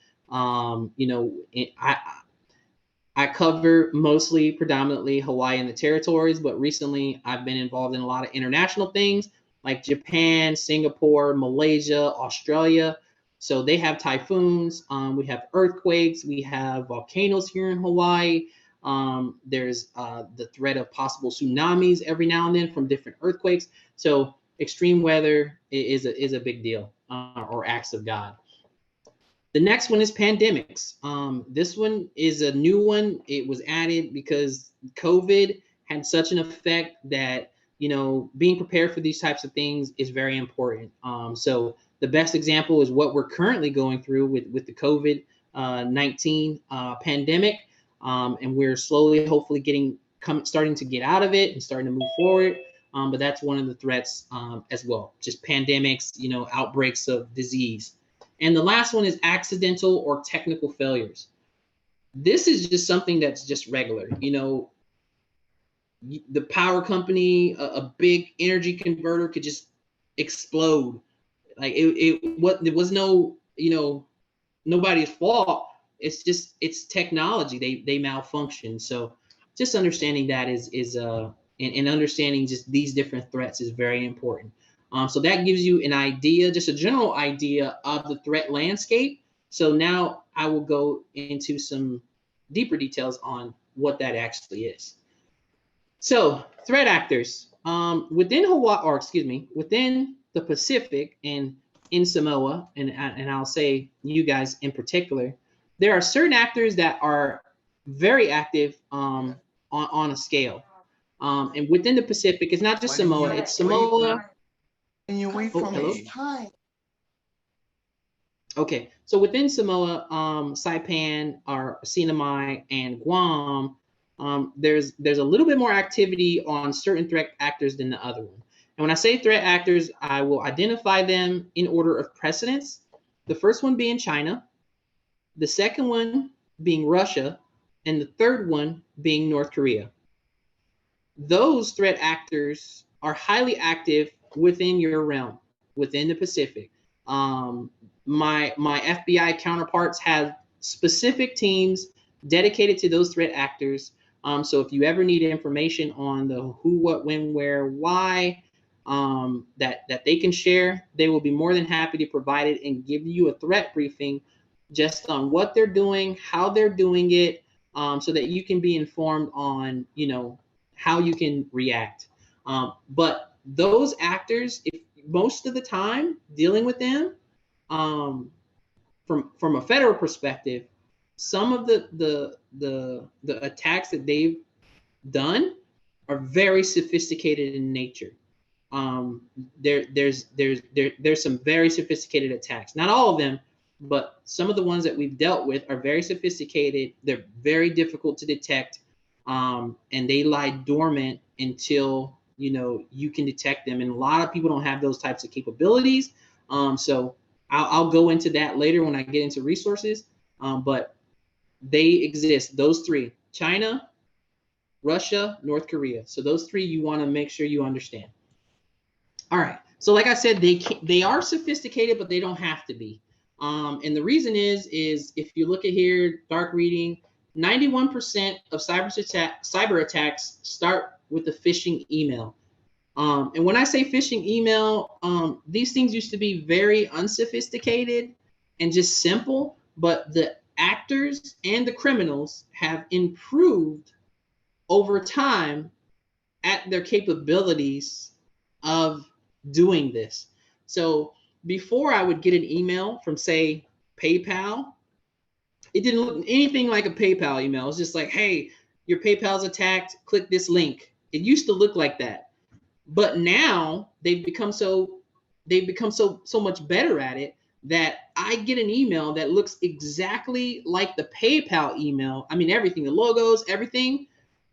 I cover predominantly Hawaii and the territories, but recently I've been involved in a lot of international things like Japan, Singapore, Malaysia, Australia. So they have typhoons. We have earthquakes. We have volcanoes here in Hawaii. There's the threat of possible tsunamis every now and then from different earthquakes. So extreme weather is a big deal, or acts of God. The next one is pandemics. This one is a new one. It was added because COVID had such an effect that, being prepared for these types of things is very important. So the best example is what we're currently going through with the COVID-19 pandemic. And we're slowly, hopefully starting to get out of it and starting to move forward. But that's one of the threats as well, just pandemics, outbreaks of disease. And the last one is accidental or technical failures. This is just something that's just regular. The power company, a big energy converter could just explode. Like it was no, nobody's fault. It's technology. They malfunction. So just understanding that and understanding just these different threats is very important. So that gives you an idea, just a general idea of the threat landscape. So now I will go into some deeper details on what that actually is. So threat actors. Within Hawaii, or excuse me, within the Pacific and in Samoa, and I'll say you guys in particular, there are certain actors that are very active on a scale. And within the Pacific, it's not just Samoa, it's Samoa. Can you wait for me? Okay, so within Samoa, Saipan, or CNMI, and Guam, there's a little bit more activity on certain threat actors than the other one. And when I say threat actors, I will identify them in order of precedence. The first one being China, the second one being Russia, and the third one being North Korea. Those threat actors are highly active within your realm, within the Pacific. My FBI counterparts have specific teams dedicated to those threat actors. So if you ever need information on the who, what, when, where, why, that they can share, they will be more than happy to provide it and give you a threat briefing just on what they're doing, how they're doing it, so that you can be informed on, how you can react. But those actors, if most of the time dealing with them, from a federal perspective, some of the attacks that they've done are very sophisticated in nature. There's some very sophisticated attacks. Not all of them, but some of the ones that we've dealt with are very sophisticated. They're very difficult to detect, and they lie dormant until you can detect them. And a lot of people don't have those types of capabilities. So I'll go into that later when I get into resources. But they exist. Those three: China, Russia, North Korea. So those three you want to make sure you understand. All right. So like I said, they are sophisticated, but they don't have to be. And the reason is if you look at here, dark reading, 91% of cyber attacks start with a phishing email. And when I say phishing email, these things used to be very unsophisticated and just simple, but the actors and the criminals have improved over time at their capabilities of doing this. So before I would get an email from, say, PayPal, it didn't look anything like a PayPal email. It was just like, hey, your PayPal's attacked, click this link. It used to look like that. But now they've become so much better at it that I get an email that looks exactly like the PayPal email. I mean, everything, the logos, everything.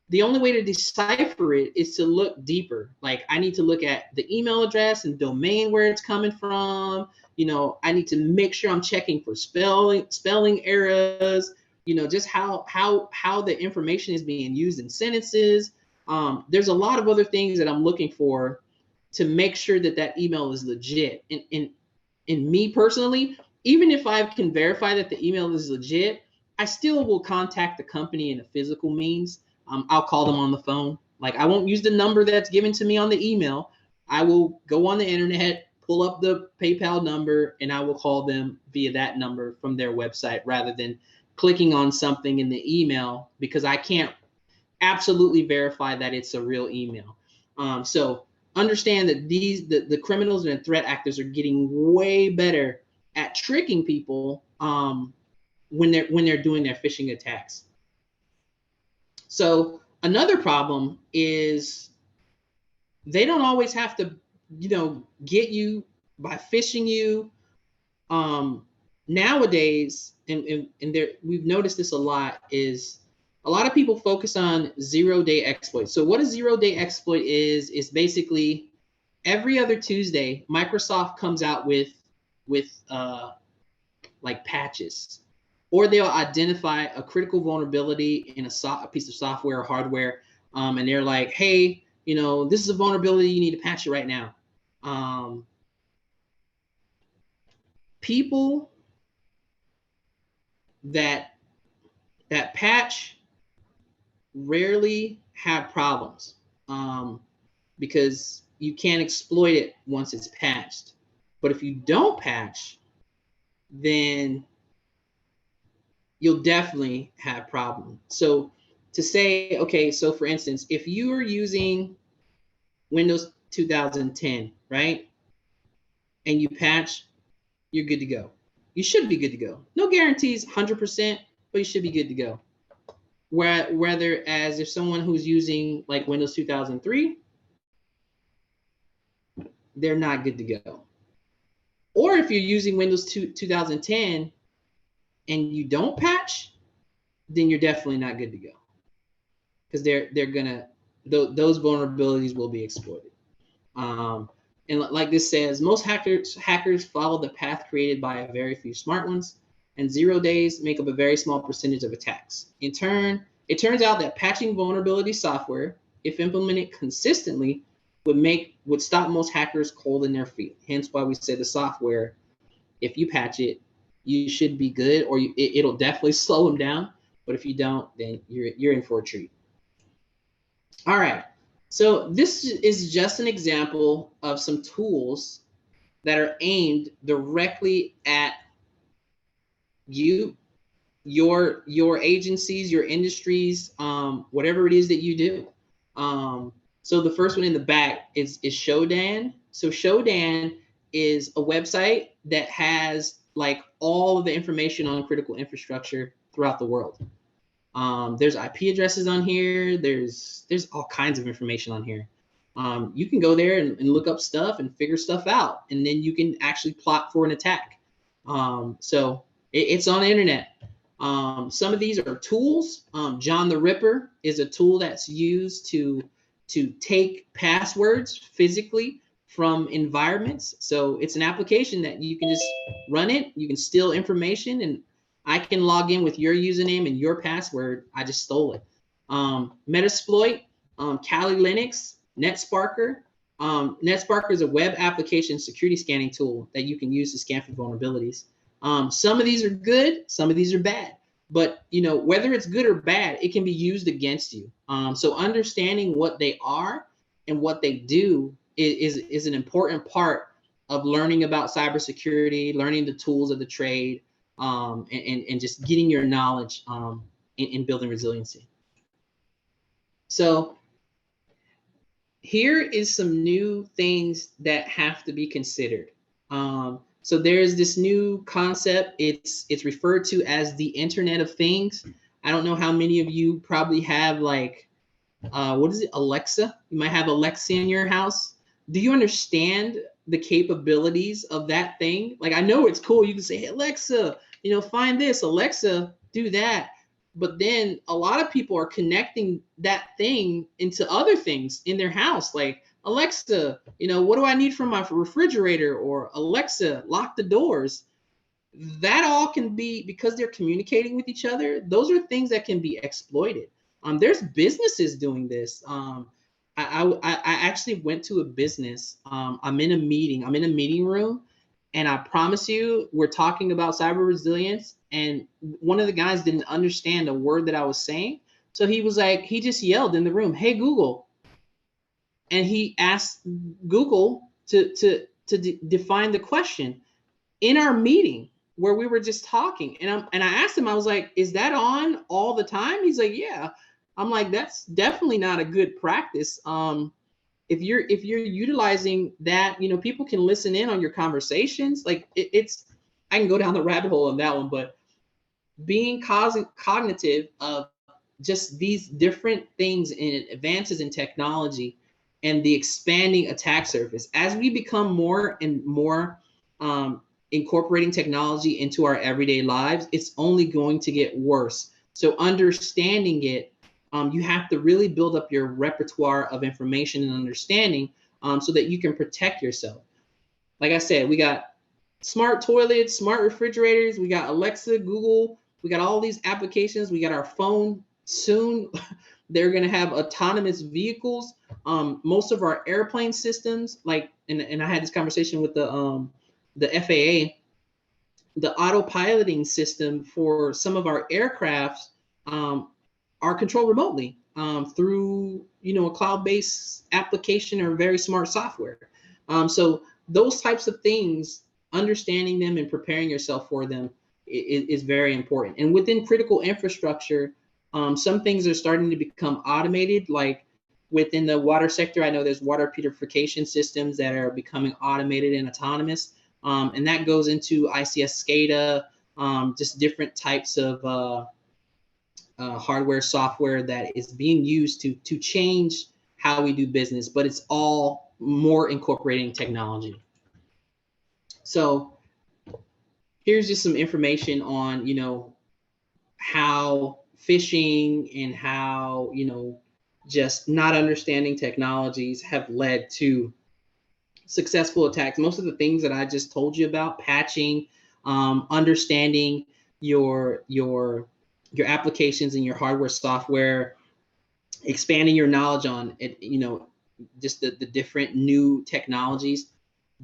The only way to decipher it is to look deeper. Like, I need to look at the email address and domain where it's coming from. I need to make sure I'm checking for spelling errors, just how the information is being used in sentences. There's a lot of other things that I'm looking for to make sure that email is legit. And me personally, even if I can verify that the email is legit, I still will contact the company in a physical means. I'll call them on the phone. Like, I won't use the number that's given to me on the email. I will go on the internet, pull up the PayPal number, and I will call them via that number from their website rather than clicking on something in the email, because I can't absolutely verify that it's a real email. So understand that the criminals and threat actors are getting way better at tricking people when they're doing their phishing attacks. So another problem is they don't always have to, get you by phishing you. Nowadays, and there, we've noticed this a lot, is a lot of people focus on zero-day exploits. So what a zero-day exploit is basically every other Tuesday, Microsoft comes out with like patches, or they'll identify a critical vulnerability in a piece of software or hardware, and they're like, hey, this is a vulnerability, you need to patch it right now. People that patch rarely have problems, because you can't exploit it once it's patched. But if you don't patch, then you'll definitely have problems. So to say, okay, so for instance, if you are using Windows 2010, right? And you patch, you're good to go. You should be good to go. No guarantees 100%, but you should be good to go. Whether as if someone who's using like Windows 2003, they're not good to go. Or if you're using Windows 2010 and you don't patch, then you're definitely not good to go. Because they're gonna, those vulnerabilities will be exploited. And like this says, most hackers follow the path created by a very few smart ones, and 0 days make up a very small percentage of attacks. In turn, it turns out that patching vulnerability software, if implemented consistently, would stop most hackers cold in their feet. Hence why we say the software, if you patch it, you should be good, or it'll definitely slow them down. But if you don't, then you're in for a treat. All right. So this is just an example of some tools that are aimed directly at you, your agencies, your industries, whatever it is that you do. So the first one in the back is Shodan. So Shodan is a website that has like all of the information on critical infrastructure throughout the world. There's IP addresses on here. There's all kinds of information on here. You can go there and look up stuff and figure stuff out, and then you can actually plot for an attack. So it's on the internet. Some of these are tools. John the Ripper is a tool that's used to take passwords physically from environments. So it's an application that you can just run it. You can steal information, and I can log in with your username and your password. I just stole it. Metasploit, Kali Linux, NetSparker. NetSparker is a web application security scanning tool that you can use to scan for vulnerabilities. Some of these are good, some of these are bad. But you know, whether it's good or bad, it can be used against you. So understanding what they are and what they do is an important part of learning about cybersecurity, learning the tools of the trade, and just getting your knowledge in building resiliency. So here is some new things that have to be considered. So there's this new concept. It's referred to as the Internet of Things. I don't know how many of you probably have like, what is it, Alexa? You might have Alexa in your house. Do you understand the capabilities of that thing? Like, I know it's cool. You can say, hey, Alexa, you know, find this, Alexa, do that. But then a lot of people are connecting that thing into other things in their house. Like, Alexa, you know, what do I need from my refrigerator? Or Alexa, lock the doors. That all can be, because they're communicating with each other, those are things that can be exploited. There's businesses doing this. I actually went to a business. I'm in a meeting room, and I promise you, we're talking about cyber resilience. And one of the guys didn't understand a word that I was saying. So he was like, he just yelled in the room, "Hey, Google." And he asked Google to define the question in our meeting where we were just talking. And I asked him, I was like, "Is that on all the time?" He's like, "Yeah." I'm like, "That's definitely not a good practice. If you're utilizing that, you know, people can listen in on your conversations. Like I can go down the rabbit hole on that one, but being cognitive of just these different things in advances in technology and the expanding attack surface, as we become more and more incorporating technology into our everyday lives, it's only going to get worse. So understanding it, you have to really build up your repertoire of information and understanding so that you can protect yourself. Like I said, we got smart toilets, smart refrigerators, we got Alexa, Google, we got all these applications, we got our phone. Soon they're going to have autonomous vehicles. Most of our airplane systems, like, and I had this conversation with the FAA, the autopiloting system for some of our aircrafts are controlled remotely through, you know, a cloud-based application or very smart software. So those types of things, understanding them and preparing yourself for them is very important. And within critical infrastructure, some things are starting to become automated. Like within the water sector, I know there's water purification systems that are becoming automated and autonomous. And that goes into ICS SCADA, just different types of hardware, software that is being used to change how we do business, but it's all more incorporating technology. So here's just some information on, you know, how phishing and how, you know, just not understanding technologies have led to successful attacks. Most of the things that I just told you about, patching, understanding your applications and your hardware, software, expanding your knowledge on it, you know, just the different new technologies.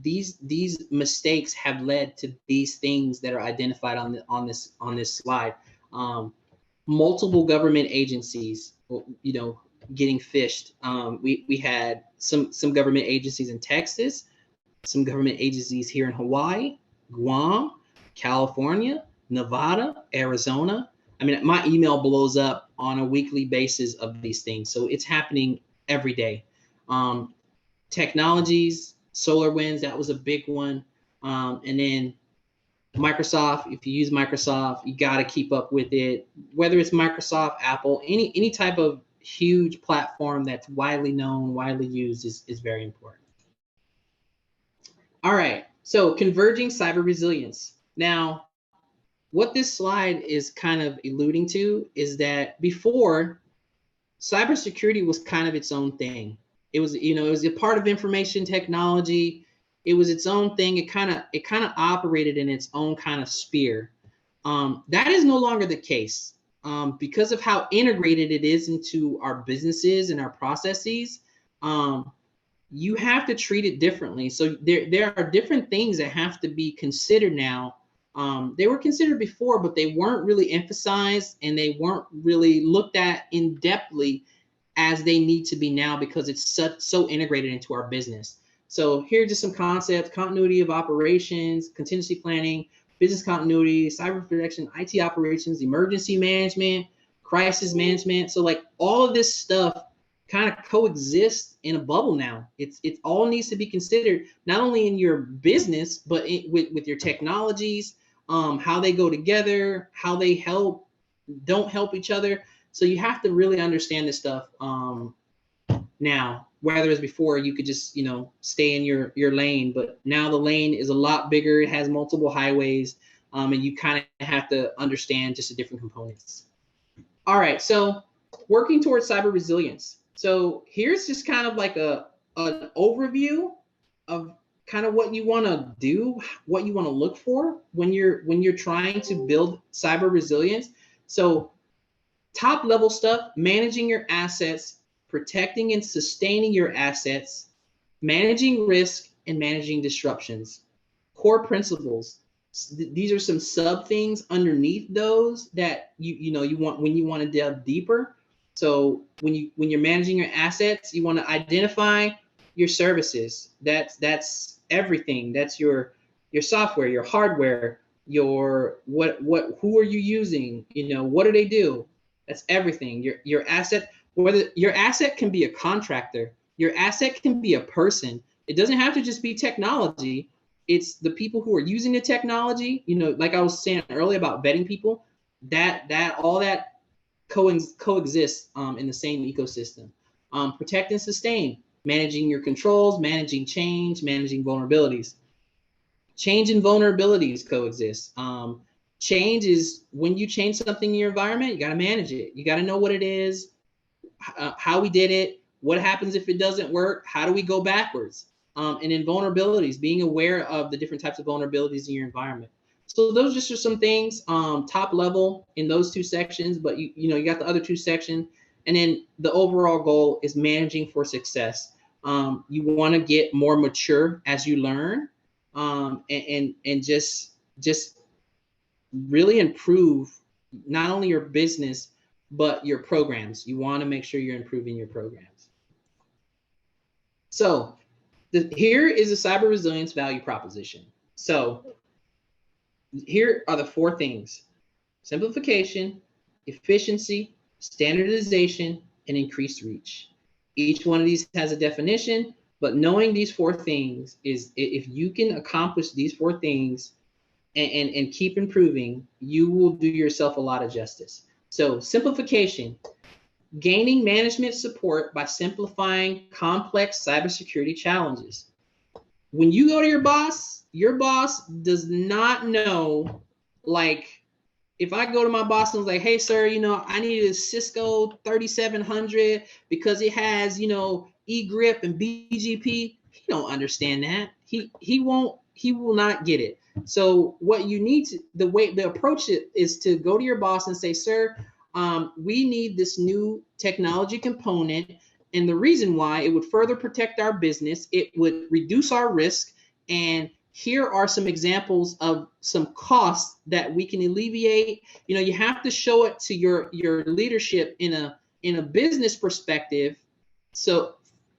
These mistakes have led to these things that are identified on this slide. Multiple government agencies, you know, getting phished. We had some government agencies in Texas, some government agencies here in Hawaii, Guam, California, Nevada, Arizona. I mean, my email blows up on a weekly basis of these things. So it's happening every day. Technologies, SolarWinds, that was a big one. And then Microsoft, if you use Microsoft, you got to keep up with it. Whether it's Microsoft, Apple, any type of huge platform that's widely known, widely used is very important. All right, so converging cyber resilience. Now, what this slide is kind of alluding to is that before, cybersecurity was kind of its own thing. It was, you know, it was a part of information technology. It was its own thing. It kind of operated in its own kind of sphere. That is no longer the case because of how integrated it is into our businesses and our processes. You have to treat it differently. So there are different things that have to be considered now. They were considered before, but they weren't really emphasized and they weren't really looked at in depthly as they need to be now because it's so integrated into our business. So here are just some concepts: continuity of operations, contingency planning, business continuity, cyber protection, IT operations, emergency management, crisis management. So like all of this stuff kind of coexists in a bubble now. It all needs to be considered, not only in your business, but with your technologies, how they go together, how they don't help each other. So you have to really understand this stuff now. Whereas before you could just, you know, stay in your lane, but now the lane is a lot bigger. It has multiple highways, and you kind of have to understand just the different components. All right, so working towards cyber resilience. So here's just kind of like an overview of kind of what you want to do, what you want to look for when you're trying to build cyber resilience. So top level stuff: managing your assets, protecting and sustaining your assets, managing risk, and managing disruptions. Core principles. These are some sub things underneath those that you want when you want to delve deeper. So when you're managing your assets, you want to identify your services. That's everything. That's your software, your hardware, who are you using? You know, what do they do? That's everything. Your asset. Whether your asset can be a contractor, your asset can be a person. It doesn't have to just be technology. It's the people who are using the technology. You know, like I was saying earlier about vetting people, that all that coexists in the same ecosystem. Protect and sustain, managing your controls, managing change, managing vulnerabilities. Change and vulnerabilities coexist. Change is when you change something in your environment, you got to manage it. You got to know what it is, how we did it, what happens if it doesn't work, how do we go backwards, and then vulnerabilities, being aware of the different types of vulnerabilities in your environment. So those just are some things top level in those two sections, but you got the other two sections, and then the overall goal is managing for success. You want to get more mature as you learn, and just really improve not only your business but your programs. You want to make sure you're improving your programs. So here is a cyber resilience value proposition. So here are the four things: simplification, efficiency, standardization, and increased reach. Each one of these has a definition, but knowing these 4 things is, if you can accomplish these 4 things and keep improving, you will do yourself a lot of justice. So simplification, gaining management support by simplifying complex cybersecurity challenges. When you go to your boss does not know, like, if I go to my boss and was like, hey, sir, I need a Cisco 3700 because it has, eGrip and BGP. He don't understand that. He will not get it. So what you need to, the approach is to go to your boss and say, sir, we need this new technology component. And the reason why, it would further protect our business, it would reduce our risk, and here are some examples of some costs that we can alleviate. You have to show it to your leadership in a business perspective,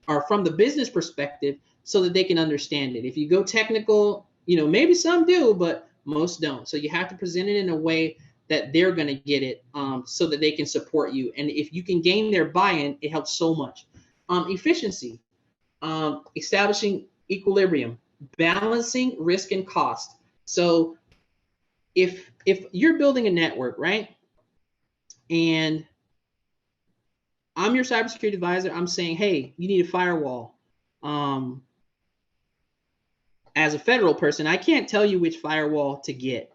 or from the business perspective, so that they can understand it. If you go technical, maybe some do, but most don't. So you have to present it in a way that they're going to get it, so that they can support you. And if you can gain their buy-in, it helps so much. Efficiency, establishing equilibrium, balancing risk and cost. So if you're building a network, right, and I'm your cybersecurity advisor, I'm saying, hey, you need a firewall. As a federal person, I can't tell you which firewall to get,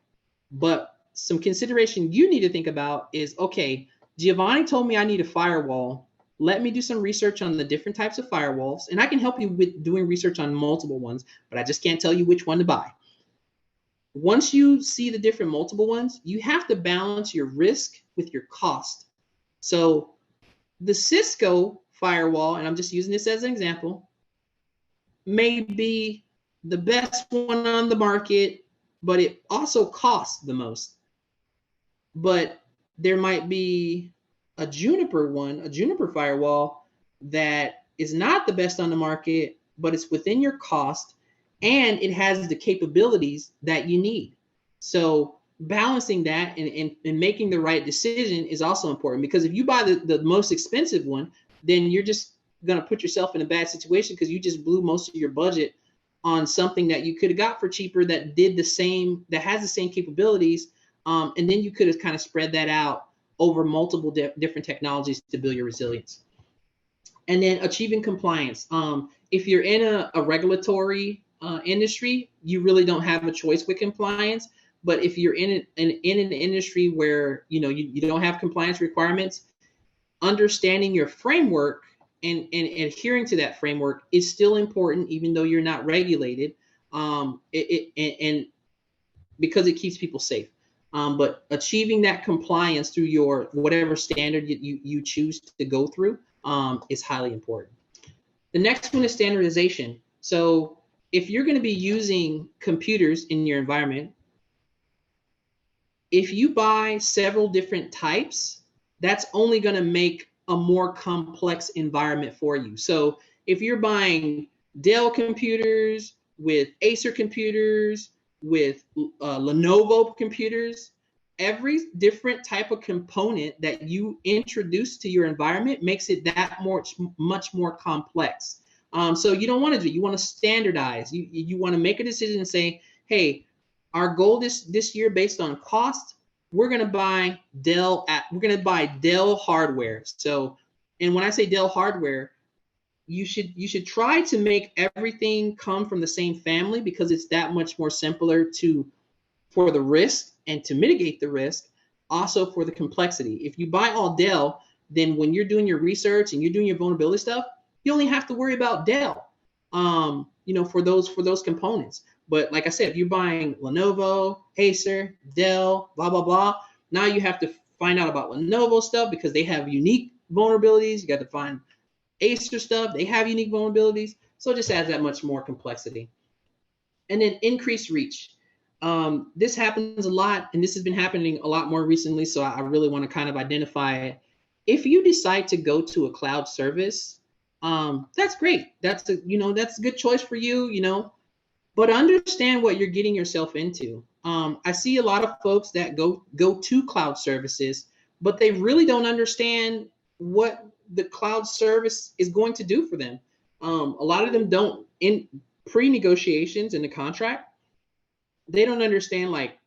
but some consideration you need to think about is, okay, Giovanni told me I need a firewall. Let me do some research on the different types of firewalls, and I can help you with doing research on multiple ones, but I just can't tell you which one to buy. Once you see the different multiple ones, you have to balance your risk with your cost. So the Cisco firewall, and I'm just using this as an example, may be the best one on the market, but it also costs the most. But there might be a Juniper firewall that is not the best on the market, but it's within your cost and it has the capabilities that you need. So balancing that and making the right decision is also important, because if you buy the most expensive one, then you're just going to put yourself in a bad situation, because you just blew most of your budget on something that you could have got for cheaper that has the same capabilities. And then you could have kind of spread that out over multiple different technologies to build your resilience. And then achieving compliance. If you're in a regulatory industry, you really don't have a choice with compliance. But if you're in an industry where you don't have compliance requirements, understanding your framework and adhering to that framework is still important, even though you're not regulated, and because it keeps people safe. But achieving that compliance through your whatever standard you choose to go through is highly important. The next one is standardization. So if you're going to be using computers in your environment, if you buy several different types, that's only going to make a more complex environment for you. So if you're buying Dell computers with Acer computers, with Lenovo computers, every different type of component that you introduce to your environment makes it that much more complex. So you don't want to do, you want to standardize. You want to make a decision and say, hey, our goal this year based on cost, we're going to buy Dell hardware. So, and when I say Dell hardware, you should try to make everything come from the same family, because it's that much more simpler for the risk and to mitigate the risk, also for the complexity. If you buy all Dell, then when you're doing your research and you're doing your vulnerability stuff, you only have to worry about Dell, for those components. But like I said, if you're buying Lenovo, Acer, Dell, blah, blah, blah, now you have to find out about Lenovo stuff because they have unique vulnerabilities. You got to find Acer stuff, they have unique vulnerabilities. So it just adds that much more complexity. And then increased reach. This happens a lot, and this has been happening a lot more recently. So I really want to kind of identify it. If you decide to go to a cloud service, that's great. That's a good choice for you, but understand what you're getting yourself into. I see a lot of folks that go to cloud services, but they really don't understand what the cloud service is going to do for them. A lot of them don't, in pre-negotiations in the contract, they don't understand, like,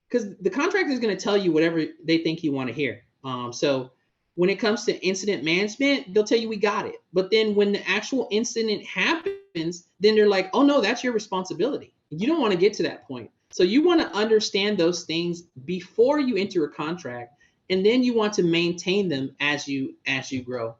because the contract is going to tell you whatever they think you want to hear. So when it comes to incident management, they'll tell you we got it. But then when the actual incident happens, then they're like, oh no, that's your responsibility. You don't want to get to that point. So you want to understand those things before you enter a contract, and then you want to maintain them as you grow.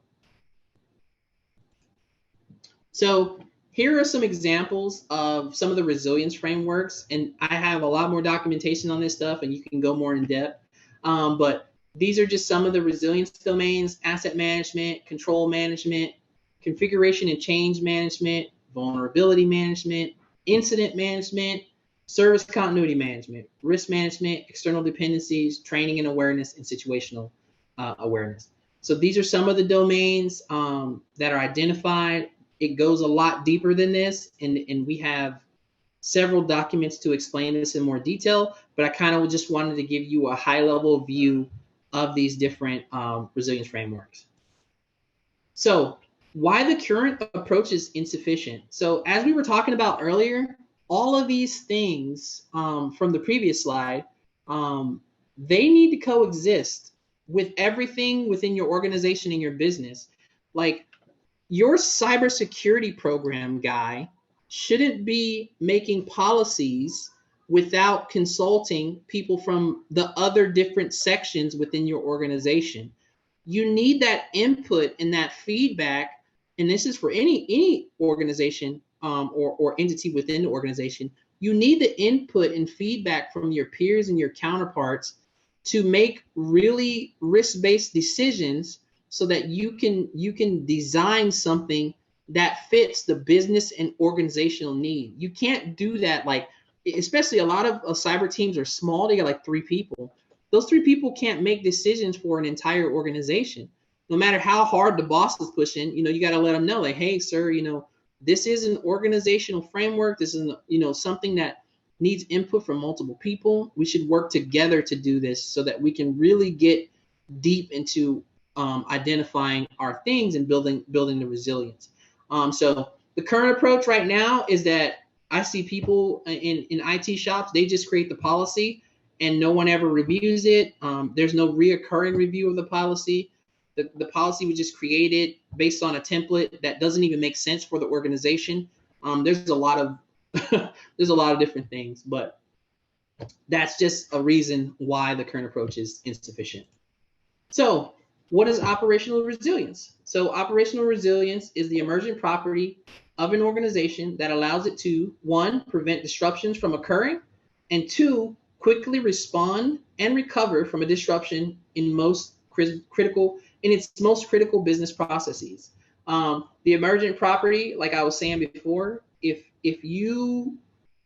So here are some examples of some of the resilience frameworks, and I have a lot more documentation on this stuff, and you can go more in depth. But these are just some of the resilience domains: asset management, control management, configuration and change management, vulnerability management, incident management, service continuity management, risk management, external dependencies, training and awareness, and situational awareness. So these are some of the domains that are identified. It goes a lot deeper than this, and we have several documents to explain this in more detail, but I kind of just wanted to give you a high-level view of these different resilience frameworks. So why the current approach is insufficient? So as we were talking about earlier, all of these things from the previous slide, they need to coexist with everything within your organization and your business. Like, your cybersecurity program guy shouldn't be making policies without consulting people from the other different sections within your organization. You need that input and that feedback, and this is for any organization or entity within the organization. You need the input and feedback from your peers and your counterparts to make really risk-based decisions, so that you can design something that fits the business and organizational need. You can't do that, like, especially a lot of cyber teams are small. They got like 3 people. Those 3 people can't make decisions for an entire organization. No matter how hard the boss is pushing, you got to let them know, like, hey, sir, this is an organizational framework. This is, something that needs input from multiple people. We should work together to do this so that we can really get deep into identifying our things and building the resilience. So the current approach right now is that I see people in IT shops, they just create the policy and no one ever reviews it. There's no reoccurring review of the policy. The policy was just created based on a template that doesn't even make sense for the organization. There's a lot of there's a lot of different things, but that's just a reason why the current approach is insufficient. So what is operational resilience? So operational resilience is the emergent property of an organization that allows it to, 1, prevent disruptions from occurring, and 2, quickly respond and recover from a disruption in its most critical business processes. The emergent property, like I was saying before, if you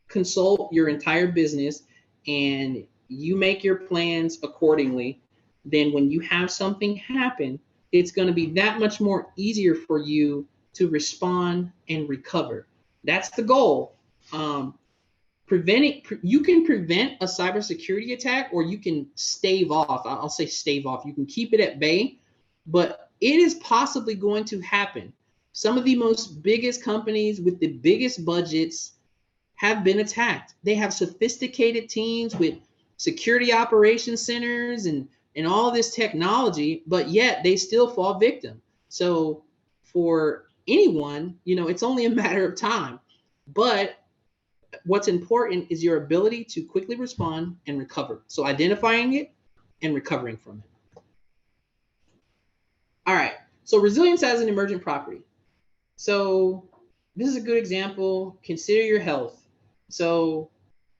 consult your entire business and you make your plans accordingly, then when you have something happen, it's going to be that much more easier for you to respond and recover. That's the goal. You can prevent a cybersecurity attack, or you can stave off. I'll say stave off. You can keep it at bay, but it is possibly going to happen. Some of the most biggest companies with the biggest budgets have been attacked. They have sophisticated teams with security operations centers and all this technology, but yet they still fall victim. So for anyone, it's only a matter of time. But what's important is your ability to quickly respond and recover. So identifying it and recovering from it. All right, so resilience as an emergent property. So this is a good example. Consider your health. So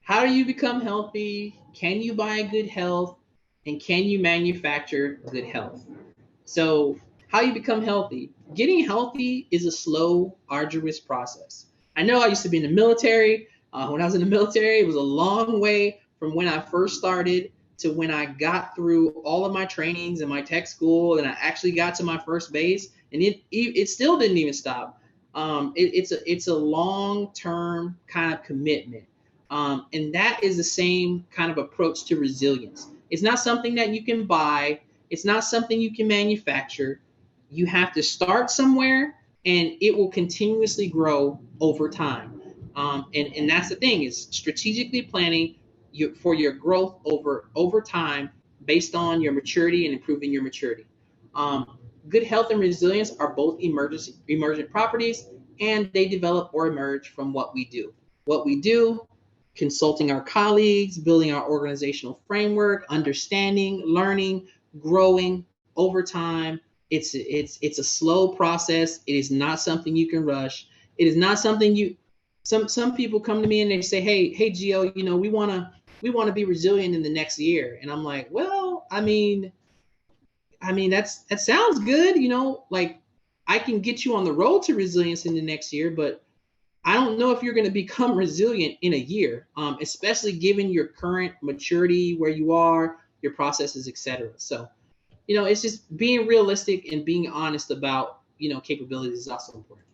how do you become healthy? Can you buy good health? And can you manufacture good health? So how you become healthy? Getting healthy is a slow, arduous process. I know I used to be in the military. When I was in the military, it was a long way from when I first started to when I got through all of my trainings in my tech school and I actually got to my first base, and it still didn't even stop. It's a long-term kind of commitment, and that is the same kind of approach to resilience. It's not something that you can buy. It's not something you can manufacture. You have to start somewhere, and it will continuously grow over time. And that's the thing, is strategically planning for your growth over time based on your maturity and improving your maturity. Good health and resilience are both emergent properties, and they develop or emerge from what we do. What we do, consulting our colleagues, building our organizational framework, understanding, learning, growing over time. It's a slow process. It is not something you can rush. It is not something some people come to me and they say, hey Gio, we want to be resilient in the next year. And I'm like, well, I mean, that sounds good. Like, I can get you on the road to resilience in the next year, but I don't know if you're going to become resilient in a year, especially given your current maturity, where you are, your processes, etc. So, it's just being realistic and being honest about, capabilities is also important.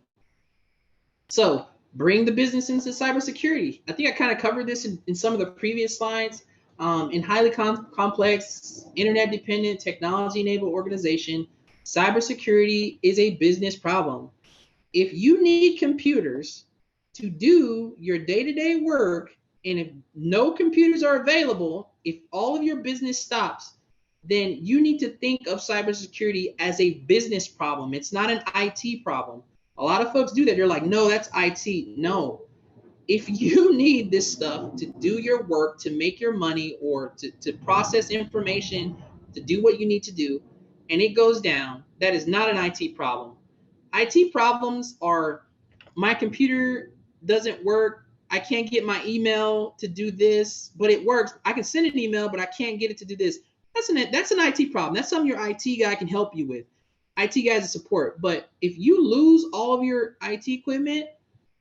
So bring the business into cybersecurity. I think I kind of covered this in some of the previous slides. In highly complex, internet-dependent, technology-enabled organization, cybersecurity is a business problem. If you need computers to do your day-to-day work, and if no computers are available, if all of your business stops, then you need to think of cybersecurity as a business problem. It's not an IT problem. A lot of folks do that. They're like, no, that's IT. No. If you need this stuff to do your work, to make your money, or to process information, to do what you need to do, and it goes down, that is not an IT problem. IT problems are, my computer doesn't work. I can't get my email to do this, but it works. I can send an email, but I can't get it to do this. That's an IT problem. That's something your IT guy can help you with. IT guys are support. But if you lose all of your IT equipment,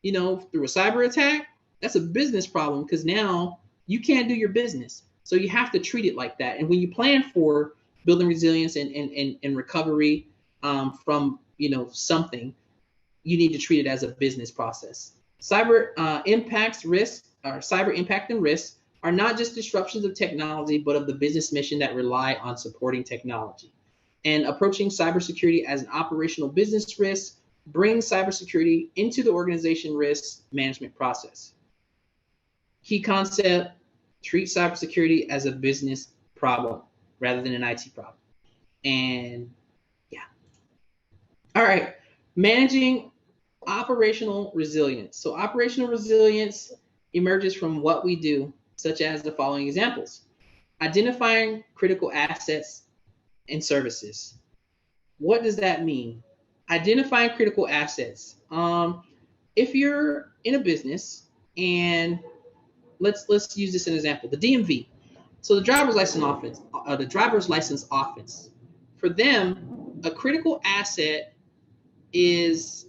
through a cyber attack, that's a business problem, because now you can't do your business. So you have to treat it like that. And when you plan for building resilience and recovery from something, you need to treat it as a business process. Cyber impact and risks are not just disruptions of technology, but of the business mission that rely on supporting technology. And approaching cybersecurity as an operational business risk brings cybersecurity into the organization risk management process. Key concept: treat cybersecurity as a business problem rather than an IT problem. And yeah. All right, managing operational resilience. So operational resilience emerges from what we do, such as the following examples: identifying critical assets and services. What does that mean? Identifying critical assets. If you're in a business, and let's use this as an example, the DMV. So the driver's license office. For them, a critical asset is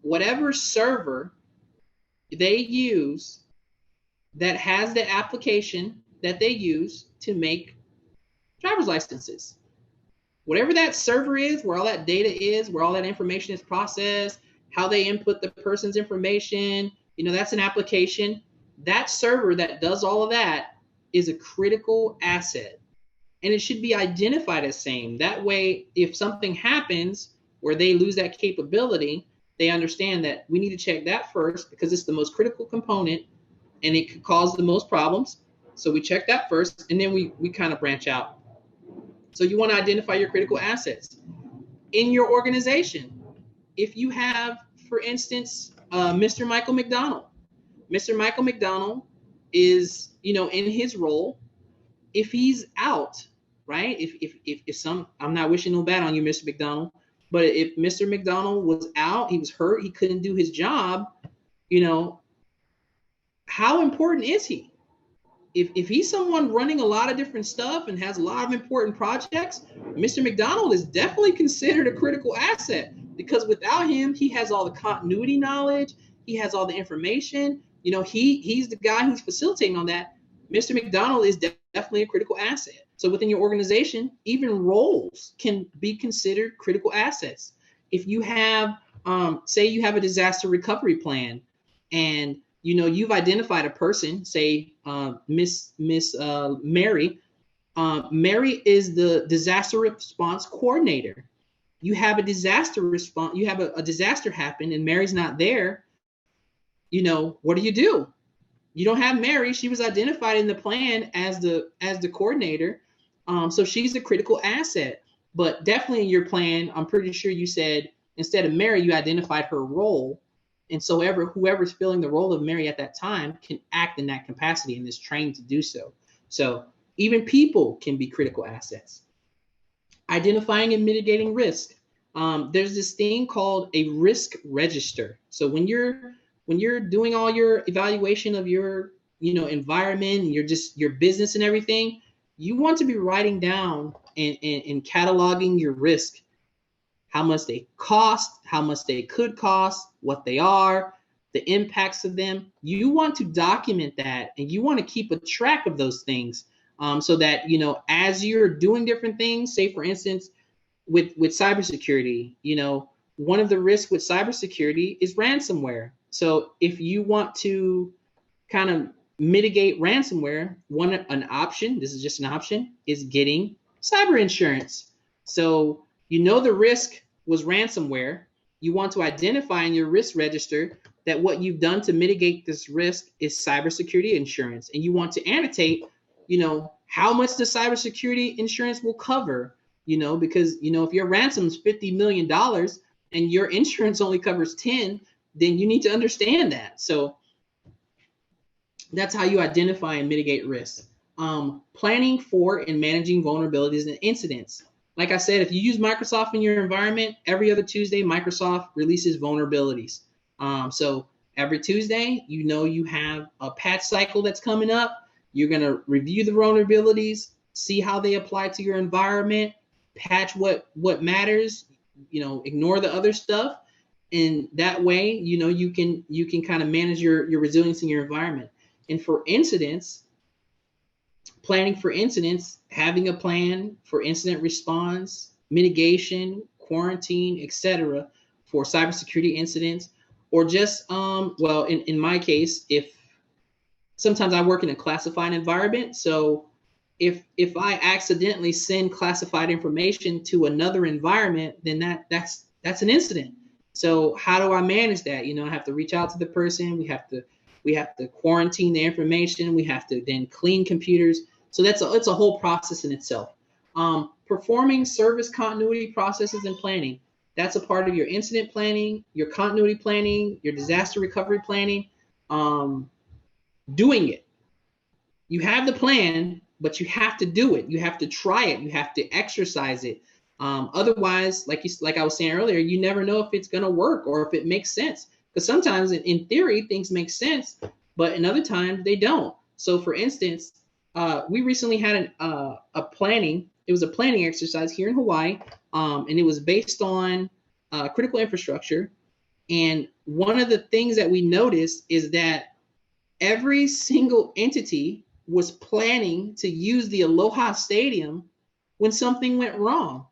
whatever server they use that has the application that they use to make driver's licenses. Whatever that server is, where all that data is, where all that information is processed, how they input the person's information, that's an application. That server that does all of that is a critical asset, and it should be identified as same. That way, if something happens where they lose that capability, they understand that we need to check that first, because it's the most critical component and it could cause the most problems. So we check that first, and then we kind of branch out. So you want to identify your critical assets in your organization. If you have, for instance, Mr. Michael McDonald. Mr. Michael McDonald is, in his role, if he's out, right? If I'm not wishing no bad on you, Mr. McDonald, but if Mr. McDonald was out, he was hurt, he couldn't do his job, how important is he? If he's someone running a lot of different stuff and has a lot of important projects, Mr. McDonald is definitely considered a critical asset, because without him, he has all the continuity knowledge, he has all the information, he's the guy who's facilitating on that. Mr. McDonald is definitely a critical asset. So within your organization, even roles can be considered critical assets. If you have, say you have a disaster recovery plan, and you've identified a person, say Miss Mary. Mary is the disaster response coordinator. you have a disaster response, you have a disaster happen and Mary's not there, you know, what do? You don't have Mary. She was identified in the plan as the coordinator. So she's a critical asset. But definitely in your plan, I'm pretty sure you said instead of Mary, you identified her role. And so whoever's filling the role of Mary at that time can act in that capacity and is trained to do so. So even people can be critical assets. Identifying and mitigating risk. There's this thing called a risk register. So when you're doing all your evaluation of your, you know, environment, and your business and everything, you want to be writing down and cataloging your risk, how much they cost, how much they could cost, what they are, the impacts of them. You want to document that, and you want to keep a track of those things, so that, you know, as you're doing different things, say for instance, with cybersecurity, you know, one of the risks with cybersecurity is ransomware. So if you want to kind of mitigate ransomware, an option, this is just an option, is getting cyber insurance. So you know the risk was ransomware. You want to identify in your risk register that what you've done to mitigate this risk is cybersecurity insurance. And you want to annotate, you know, how much the cybersecurity insurance will cover, you know, because, you know, if your ransom is $50 million and your insurance only covers 10, then you need to understand that. So that's how you identify and mitigate risks. Planning for and managing vulnerabilities and incidents. Like I said, if you use Microsoft in your environment, every other Tuesday, Microsoft releases vulnerabilities. So every Tuesday, you know, you have a patch cycle that's coming up. You're going to review the vulnerabilities, see how they apply to your environment, patch what matters, you know, ignore the other stuff. And that way, you know, you can kind of manage your resilience in your environment. And for incidents, planning for incidents, having a plan for incident response, mitigation, quarantine, etc., for cybersecurity incidents, or just well, in my case, if sometimes I work in a classified environment, so if I accidentally send classified information to another environment, then that's an incident. So how do I manage that? You know, I have to reach out to the person. We have to quarantine the information. We have to then clean computers. So it's a whole process in itself. Performing service continuity processes and planning. That's a part of your incident planning, your continuity planning, your disaster recovery planning. Doing it. You have the plan, but you have to do it. You have to try it. You have to exercise it. Otherwise, like I was saying earlier, you never know if it's going to work or if it makes sense. Because sometimes in theory, things make sense, but in other times they don't. So for instance, we recently had a planning. It was a planning exercise here in Hawaii, and it was based on critical infrastructure. And one of the things that we noticed is that every single entity was planning to use the Aloha Stadium when something went wrong.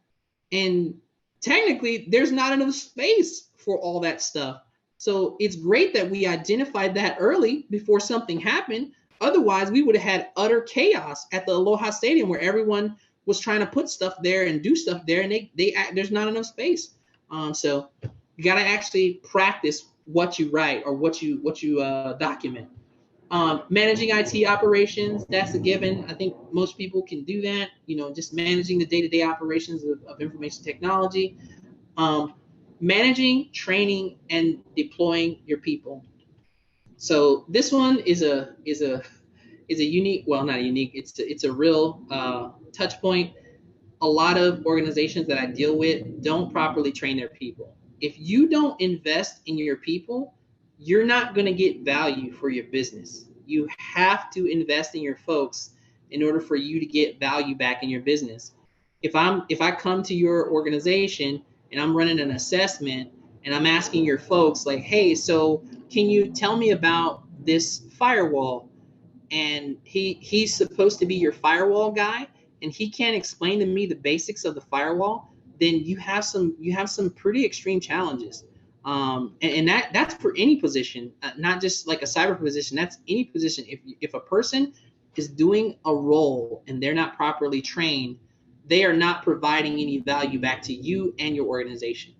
And technically, there's not enough space for all that stuff. So it's great that we identified that early before something happened. Otherwise, we would have had utter chaos at the Aloha Stadium where everyone was trying to put stuff there and do stuff there, and there's not enough space. So you got to actually practice what you write or what you document. Managing IT operations, that's a given. I think most people can do that, you know, just managing the day-to-day operations of information technology. Managing, training, and deploying your people. So this one is a unique, well, not unique, it's a real touch point. A lot of organizations that I deal with don't properly train their people. If you don't invest in your people, you're not going to get value for your business. You have to invest in your folks in order for you to get value back in your business. If I come to your organization and I'm running an assessment and I'm asking your folks like, hey, so can you tell me about this firewall? And he's supposed to be your firewall guy, and he can't explain to me the basics of the firewall, then you have some pretty extreme challenges. And that's for any position, not just like a cyber position. That's any position. If a person is doing a role and they're not properly trained, they are not providing any value back to you and your organization.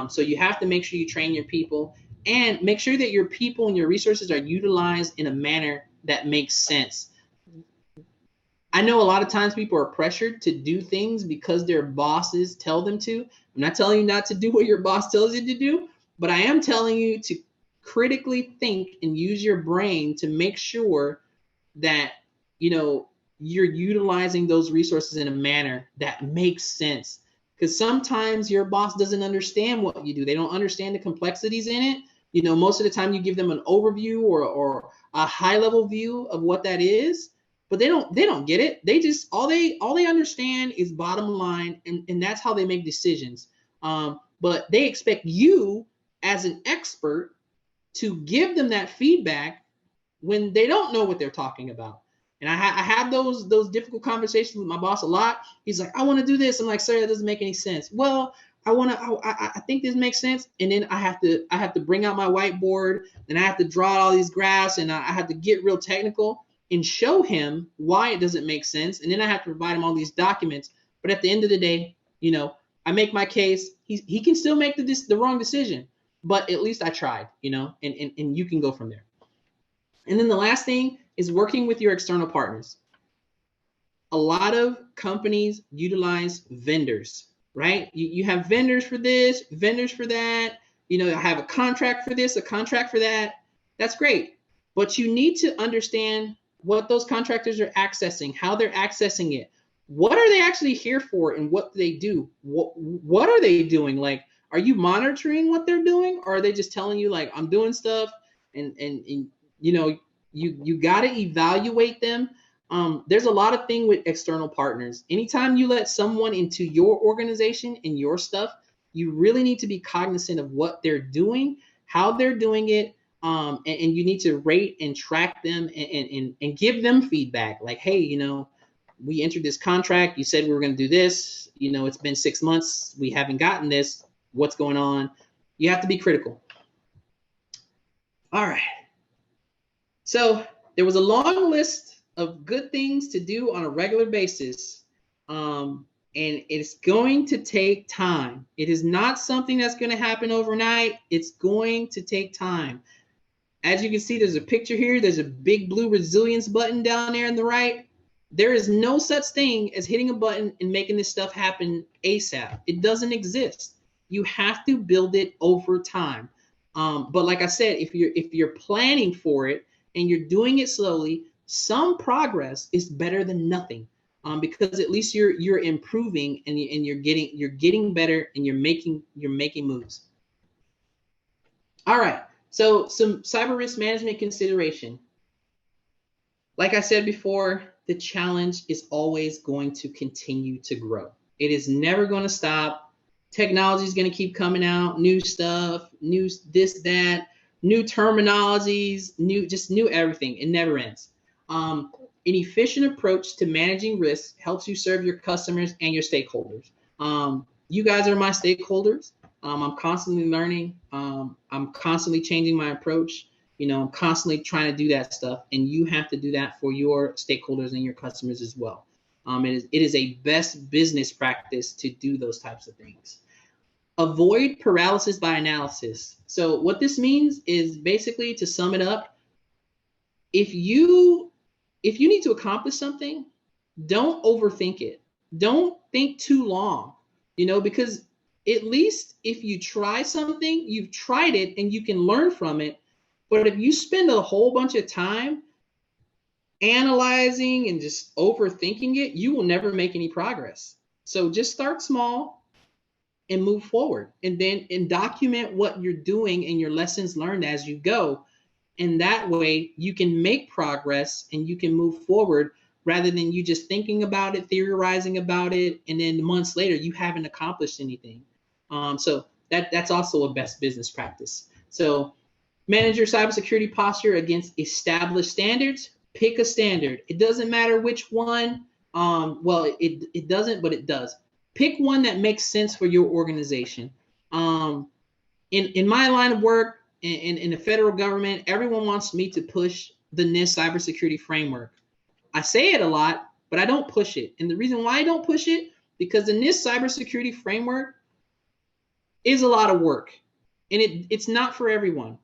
So you have to make sure you train your people and make sure that your people and your resources are utilized in a manner that makes sense. I know a lot of times people are pressured to do things because their bosses tell them to. I'm not telling you not to do what your boss tells you to do, but I am telling you to critically think and use your brain to make sure that, you know, you're utilizing those resources in a manner that makes sense. Because sometimes your boss doesn't understand what you do. They don't understand the complexities in it. You know, most of the time you give them an overview or a high level view of what that is, but they don't get it. They just all they understand is bottom line, and that's how they make decisions. But they expect you as an expert to give them that feedback when they don't know what they're talking about. And I have those difficult conversations with my boss a lot. He's like, I want to do this. I'm like, sir, that doesn't make any sense. Well, I think this makes sense. And then I have to bring out my whiteboard and I have to draw out all these graphs and I have to get real technical and show him why it doesn't make sense. And then I have to provide him all these documents. But at the end of the day, you know, I make my case. He can still make the wrong decision, but at least I tried, you know, and you can go from there. And then the last thing is working with your external partners. A lot of companies utilize vendors, right? You have vendors for this, vendors for that. You know, I have a contract for this, a contract for that. That's great. But you need to understand what those contractors are accessing, how they're accessing it. What are they actually here for and what do they do? What are they doing? Like, are you monitoring what they're doing? Or are they just telling you like, I'm doing stuff and you know, you got to evaluate them. There's a lot of thing with external partners. Anytime you let someone into your organization and your stuff, you really need to be cognizant of what they're doing, how they're doing it, and you need to rate and track them and give them feedback. Like, hey, you know, we entered this contract. You said we were going to do this. You know, it's been 6 months. We haven't gotten this. What's going on? You have to be critical. All right. So there was a long list of good things to do on a regular basis. And it's going to take time. It is not something that's going to happen overnight. It's going to take time. As you can see, there's a picture here. There's a big blue resilience button down there on the right. There is no such thing as hitting a button and making this stuff happen ASAP. It doesn't exist. You have to build it over time. But like I said, if you're planning for it and you're doing it slowly, some progress is better than nothing. Because at least you're improving and you're getting better and you're making moves. All right. So some cyber risk management consideration. Like I said before, the challenge is always going to continue to grow. It is never going to stop. Technology is going to keep coming out, new stuff, new this, that, new terminologies, new everything. It never ends. An efficient approach to managing risk helps you serve your customers and your stakeholders. You guys are my stakeholders. I'm constantly learning. I'm constantly changing my approach. You know, I'm constantly trying to do that stuff, and you have to do that for your stakeholders and your customers as well. It is a best business practice to do those types of things. Avoid paralysis by analysis. So what this means is basically, to sum it up, if you need to accomplish something, don't overthink it. Don't think too long, you know, because at least if you try something, you've tried it and you can learn from it. But if you spend a whole bunch of time analyzing and just overthinking it, you will never make any progress. So just start small and move forward, and document what you're doing and your lessons learned as you go. And that way you can make progress and you can move forward rather than you just thinking about it, theorizing about it, and then months later you haven't accomplished anything. So that's also a best business practice. So manage your cybersecurity posture against established standards. Pick a standard. It doesn't matter which one. Well, it doesn't, but it does. Pick one that makes sense for your organization. In my line of work, in the federal government, everyone wants me to push the NIST cybersecurity framework. I say it a lot, but I don't push it. And the reason why I don't push it because the NIST cybersecurity framework is a lot of work, and it's not for everyone.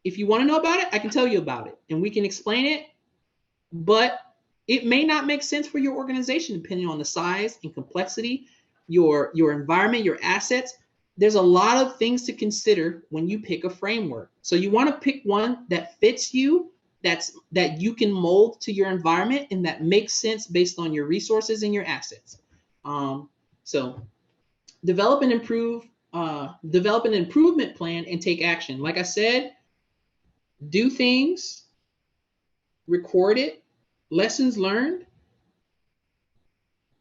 If you want to know about it, I can tell you about it, and we can explain it, but it may not make sense for your organization depending on the size and complexity, your environment, your assets. There's a lot of things to consider when you pick a framework. So you want to pick one that fits you, that you can mold to your environment, and that makes sense based on your resources and your assets. So develop an improvement plan and take action. Like I said, do things, record it, lessons learned.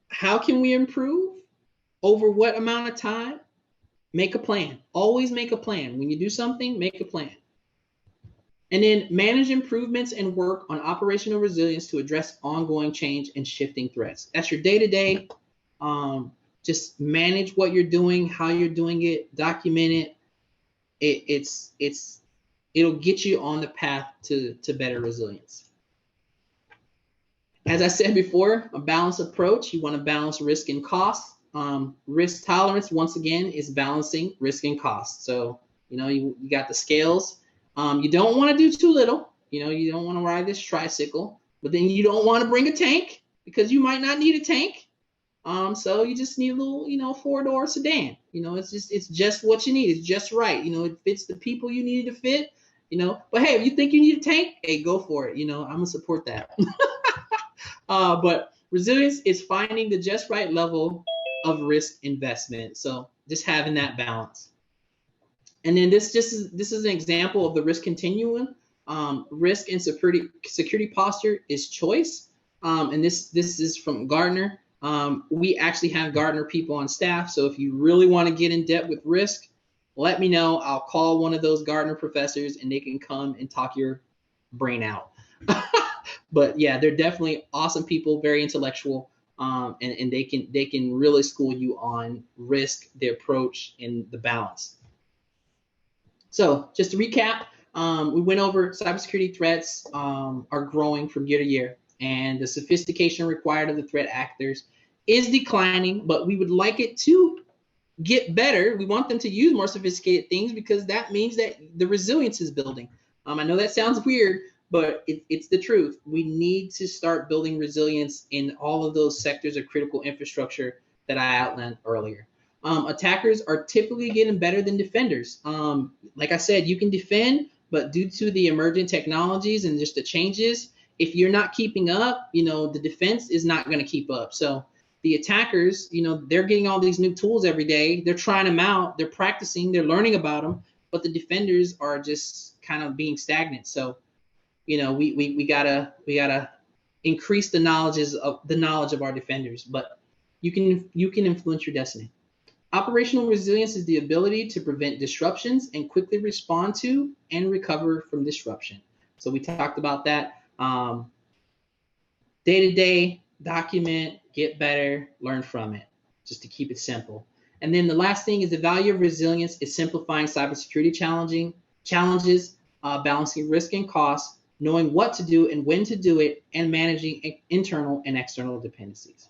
How can we improve? Over what amount of time? Make a plan. Always make a plan. When you do something, make a plan. And then manage improvements and work on operational resilience to address ongoing change and shifting threats. That's your day-to-day. Just manage what you're doing, how you're doing it, document it. It'll get you on the path to better resilience. As I said before, a balanced approach. You want to balance risk and cost. Risk tolerance, once again, is balancing risk and cost. So, you got the scales. You don't want to do too little. You don't want to ride this tricycle, but then you don't want to bring a tank because you might not need a tank. So you just need a little, 4-door sedan. It's just what you need. It's just right. It fits the people you need it to fit. But hey, if you think you need a tank, hey, go for it. I'm gonna support that. But resilience is finding the just right level of risk investment. So just having that balance. And then this is an example of the risk continuum. Risk and security posture is choice. And this is from Gartner. We actually have Gartner people on staff. So if you really want to get in depth with risk, let me know. I'll call one of those Gartner professors and they can come and talk your brain out. But yeah, they're definitely awesome people, very intellectual, and they can really school you on risk, the approach, and the balance. So just to recap, we went over cybersecurity threats are growing from year to year, and the sophistication required of the threat actors is declining, but we would like it to get better. We want them to use more sophisticated things because that means that the resilience is building. I know that sounds weird, but it's the truth. We need to start building resilience in all of those sectors of critical infrastructure that I outlined earlier. Attackers are typically getting better than defenders. Like I said, you can defend, but due to the emerging technologies and just the changes, if you're not keeping up, the defense is not going to keep up. So the attackers, they're getting all these new tools every day. They're trying them out. They're practicing. They're learning about them. But the defenders are just kind of being stagnant. So we gotta increase the knowledge of our defenders, but you can influence your destiny. Operational resilience is the ability to prevent disruptions and quickly respond to and recover from disruption. So we talked about that. Day-to-day, document, get better, learn from it, just to keep it simple. And then the last thing is the value of resilience is simplifying cybersecurity challenges, balancing risk and cost, knowing what to do and when to do it, and managing internal and external dependencies.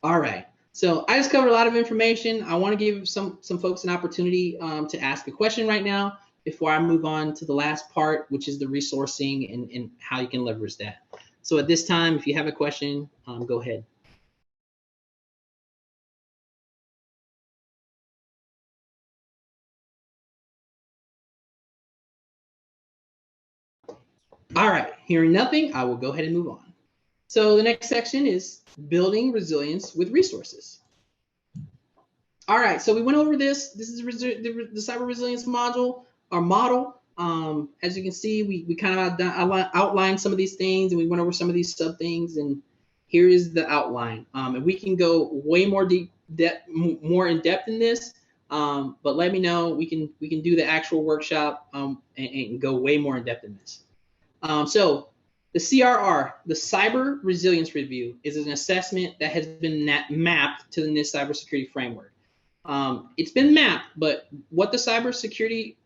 All right, so I just covered a lot of information. I want to give some folks an opportunity to ask a question right now before I move on to the last part, which is the resourcing and how you can leverage that. So at this time, if you have a question, go ahead. All right, hearing nothing, I will go ahead and move on. So the next section is building resilience with resources. All right, so we went over this. This is the cyber resilience module, our model. As you can see, we kind of outlined some of these things, and we went over some of these sub things, and here is the outline. And we can go way more more in depth in this, but let me know. We can do the actual workshop and go way more in depth in this. So the CRR, the Cyber Resilience Review, is an assessment that has been mapped to the NIST Cybersecurity Framework. It's been mapped, but what the Cybersecurity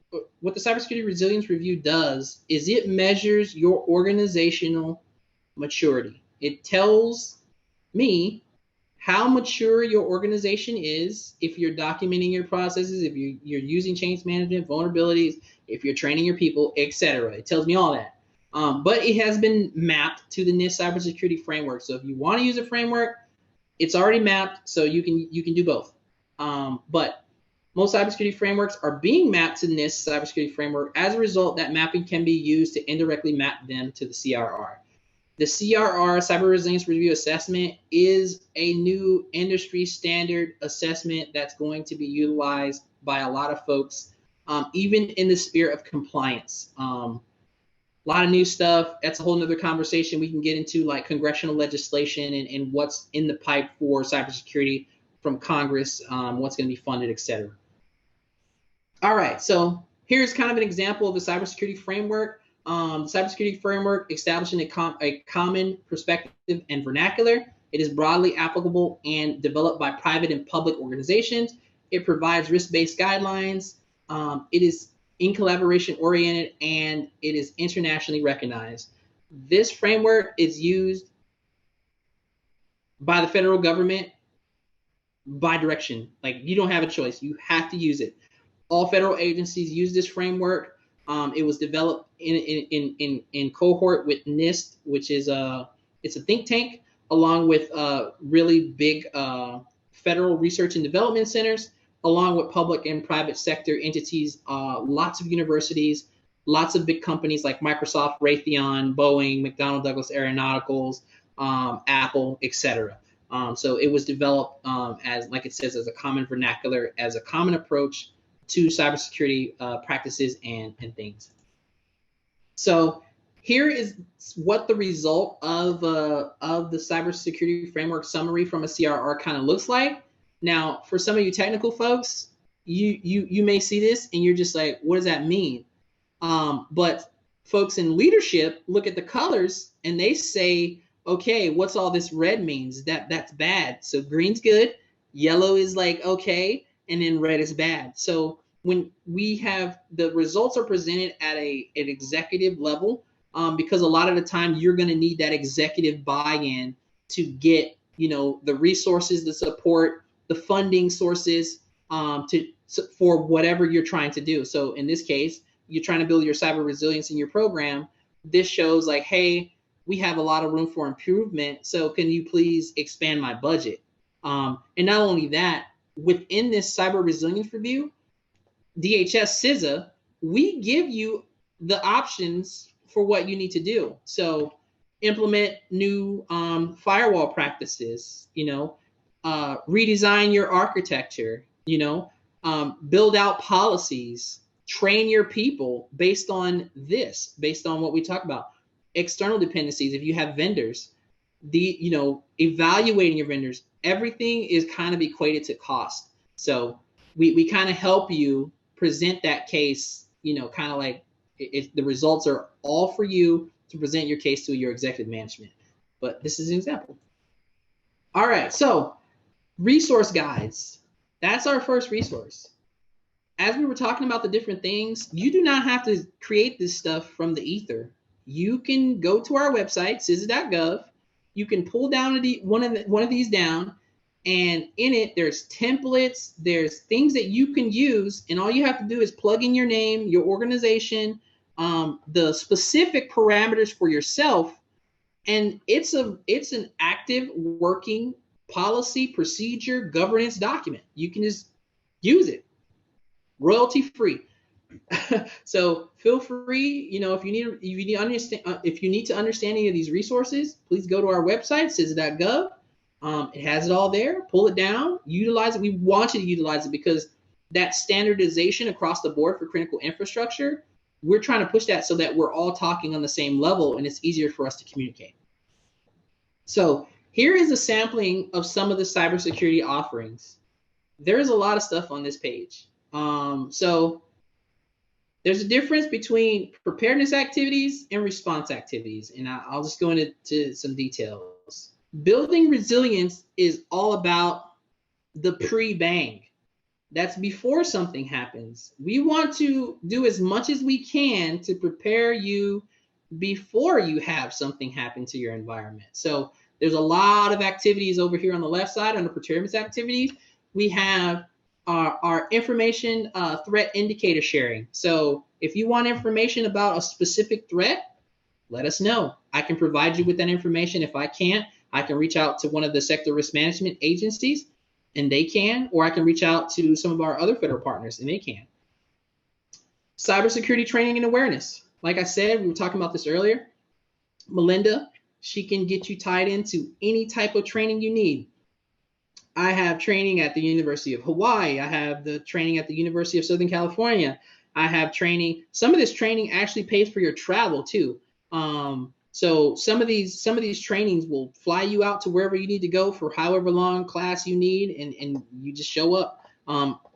Resilience Review does is it measures your organizational maturity. It tells me how mature your organization is, if you're documenting your processes, if you're using change management, vulnerabilities, if you're training your people, etc. It tells me all that. But it has been mapped to the NIST cybersecurity framework. So if you want to use a framework, it's already mapped, so you can do both. But most cybersecurity frameworks are being mapped to NIST cybersecurity framework. As a result, that mapping can be used to indirectly map them to the CRR. The CRR, Cyber Resilience Review Assessment, is a new industry standard assessment that's going to be utilized by a lot of folks, even in the sphere of compliance. A lot of new stuff. That's a whole nother conversation we can get into, like congressional legislation and what's in the pipe for cybersecurity from Congress, what's going to be funded, etc. All right, so here's kind of an example of the cybersecurity framework. The cybersecurity framework establishing a common perspective and vernacular. It is broadly applicable and developed by private and public organizations. It provides risk-based guidelines. It is in collaboration oriented, and it is internationally recognized. This framework is used by the federal government by direction. Like, you don't have a choice. You have to use it. All federal agencies use this framework. It was developed in cohort with NIST, which is it's a think tank, along with really big federal research and development centers, along with public and private sector entities, lots of universities, lots of big companies like Microsoft, Raytheon, Boeing, McDonnell Douglas Aeronauticals, Apple, etc. So it was developed as, like it says, as a common vernacular, as a common approach to cybersecurity practices and things. So here is what the result of the cybersecurity framework summary from a CRR kind of looks like. Now, for some of you technical folks, you may see this and you're just like, what does that mean? But folks in leadership look at the colors and they say, okay, what's all this red means? That's bad. So green's good, yellow is like okay, and then red is bad. So when we have the results are presented at an executive level, because a lot of the time you're going to need that executive buy-in to get, the resources, the support, the funding sources for whatever you're trying to do. So in this case, you're trying to build your cyber resilience in your program. This shows like, hey, we have a lot of room for improvement. So can you please expand my budget? And not only that, within this cyber resilience review, DHS CISA, we give you the options for what you need to do. So implement new firewall practices, redesign your architecture, build out policies, train your people based on what we talk about. External dependencies, if you have vendors, evaluating your vendors, everything is kind of equated to cost. So we kind of help you present that case, kind of like if the results are all for you to present your case to your executive management. But this is an example. All right, so resource guides. That's our first resource. As we were talking about the different things, you do not have to create this stuff from the ether. You can go to our website, CISA.gov. You can pull down one of these down, and in it, there's templates, there's things that you can use, and all you have to do is plug in your name, your organization, the specific parameters for yourself, and it's an active working policy, procedure, governance document. You can just use it, royalty free. So feel free, if you need to understand any of these resources, please go to our website, CISA.gov. It has it all there. Pull it down, utilize it. We want you to utilize it because that standardization across the board for critical infrastructure, we're trying to push that so that we're all talking on the same level and it's easier for us to communicate. So here is a sampling of some of the cybersecurity offerings. There's a lot of stuff on this page. So there's a difference between preparedness activities and response activities, and I'll just go into some details. Building resilience is all about the pre-bang. That's before something happens. We want to do as much as we can to prepare you before you have something happen to your environment. So There's a lot of activities over here on the left side under procurement activities. We have our information threat indicator sharing. So if you want information about a specific threat, let us know. I can provide you with that information. If I can't, I can reach out to one of the sector risk management agencies and they can, or I can reach out to some of our other federal partners and they can. Cybersecurity training and awareness. Like I said, we were talking about this earlier. Melinda, she can get you tied into any type of training you need. I have training at the University of Hawaii. I have the training at the University of Southern California. I have training. Some of this training actually pays for your travel too. So some of these trainings will fly you out to wherever you need to go for however long class you need, and you just show up.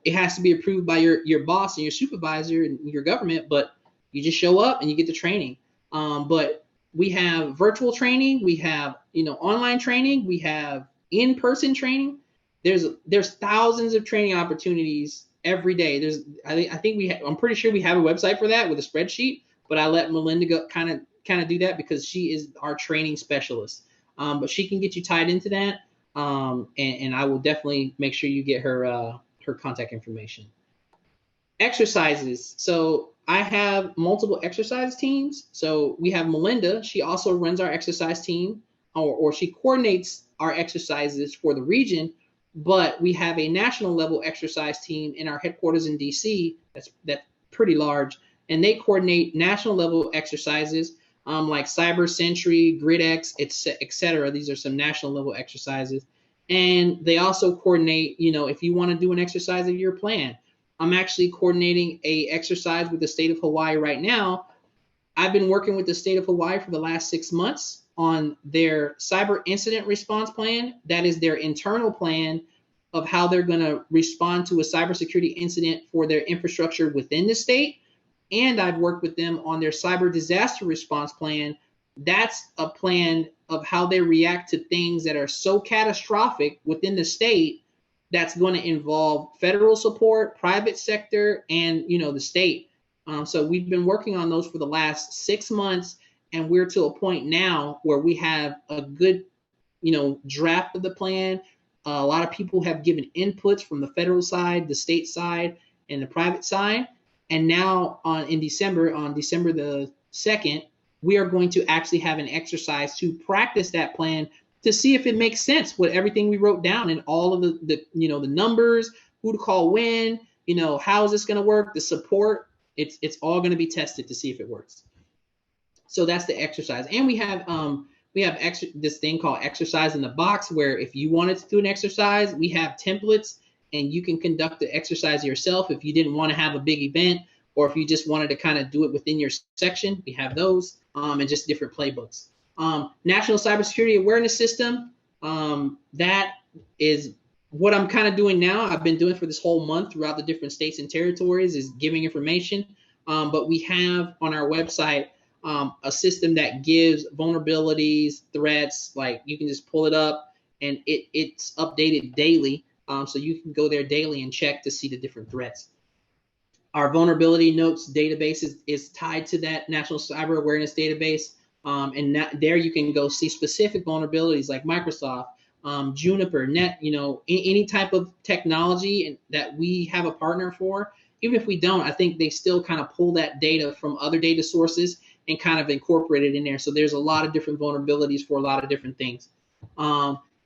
It has to be approved by your boss and your supervisor and your government, but you just show up and you get the training. But we have virtual training, we have online training, we have in-person training. There's thousands of training opportunities every day. I'm pretty sure we have a website for that with a spreadsheet, but I let Melinda go kind of do that because she is our training specialist. But she can get you tied into that, and I will definitely make sure you get her contact information. Exercises. So I have multiple exercise teams. So we have Melinda. She also runs our exercise team, or she coordinates our exercises for the region. But we have a national level exercise team in our headquarters in DC. That's pretty large, and they coordinate national level exercises like Cybersecurity, GridX, etc. These are some national level exercises. And they also coordinate, if you want to do an exercise of your plan. I'm actually coordinating a exercise with the state of Hawaii right now. I've been working with the state of Hawaii for the last 6 months on their cyber incident response plan. That is their internal plan of how they're going to respond to a cybersecurity incident for their infrastructure within the state. And I've worked with them on their cyber disaster response plan. That's a plan of how they react to things that are so catastrophic within the state that's going to involve federal support, private sector, and the state. So we've been working on those for the last 6 months, and we're to a point now where we have a good draft of the plan. A lot of people have given inputs from the federal side, the state side, and the private side. And now on December the 2nd, we are going to actually have an exercise to practice that plan to see if it makes sense with everything we wrote down and all of the numbers, who to call when, how is this going to work, the support. It's all going to be tested to see if it works. So that's the exercise. And we have this thing called exercise in the box, where if you wanted to do an exercise, we have templates and you can conduct the exercise yourself. If you didn't want to have a big event, or if you just wanted to kind of do it within your section, we have those, and just different playbooks. National Cybersecurity Awareness System, that is what I'm kind of doing now. I've been doing for this whole month throughout the different states and territories, is giving information. But we have on our website a system that gives vulnerabilities, threats, like you can just pull it up and it's updated daily. So you can go there daily and check to see the different threats. Our vulnerability notes database is tied to that National Cyber Awareness Database. And there you can go see specific vulnerabilities like Microsoft, Juniper, Net, any type of technology that we have a partner for. Even if we don't, I think they still kind of pull that data from other data sources and kind of incorporate it in there. So there's a lot of different vulnerabilities for a lot of different things.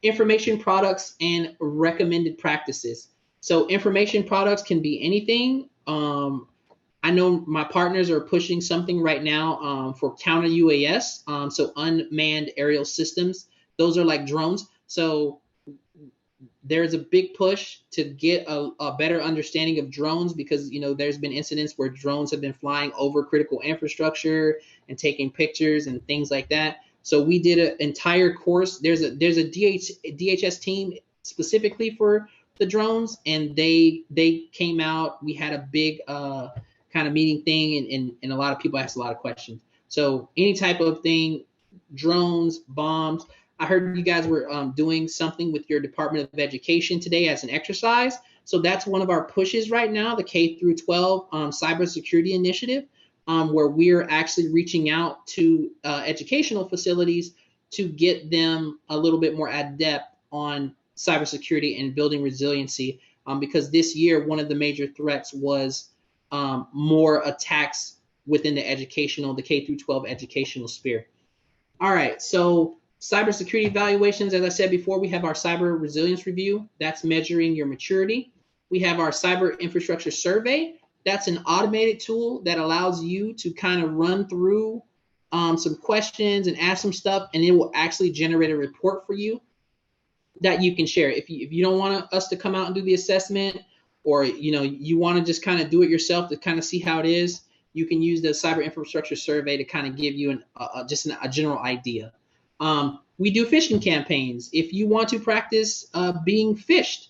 Information products and recommended practices. So information products can be anything. I know my partners are pushing something right now for counter UAS, so unmanned aerial systems. Those are like drones. So there's a big push to get a better understanding of drones, because there's been incidents where drones have been flying over critical infrastructure and taking pictures and things like that. So we did an entire course. There's a DHS team specifically for the drones, and they came out. We had a big kind of meeting thing, and a lot of people asked a lot of questions. So any type of thing, drones, bombs. I heard you guys were doing something with your Department of Education today as an exercise. So that's one of our pushes right now, the K through 12 cybersecurity initiative, where we're actually reaching out to educational facilities to get them a little bit more adept on cybersecurity and building resiliency, because this year one of the major threats was more attacks within the K through 12 educational sphere. All right, so cybersecurity evaluations, as I said before, we have our cyber resilience review. That's measuring your maturity. We have our cyber infrastructure survey. That's an automated tool that allows you to kind of run through some questions and ask some stuff, and it will actually generate a report for you that you can share. If you don't want us to come out and do the assessment, or you want to just kind of do it yourself to kind of see how it is, you can use the cyber infrastructure survey to kind of give you just a general idea. We do phishing campaigns. If you want to practice being phished,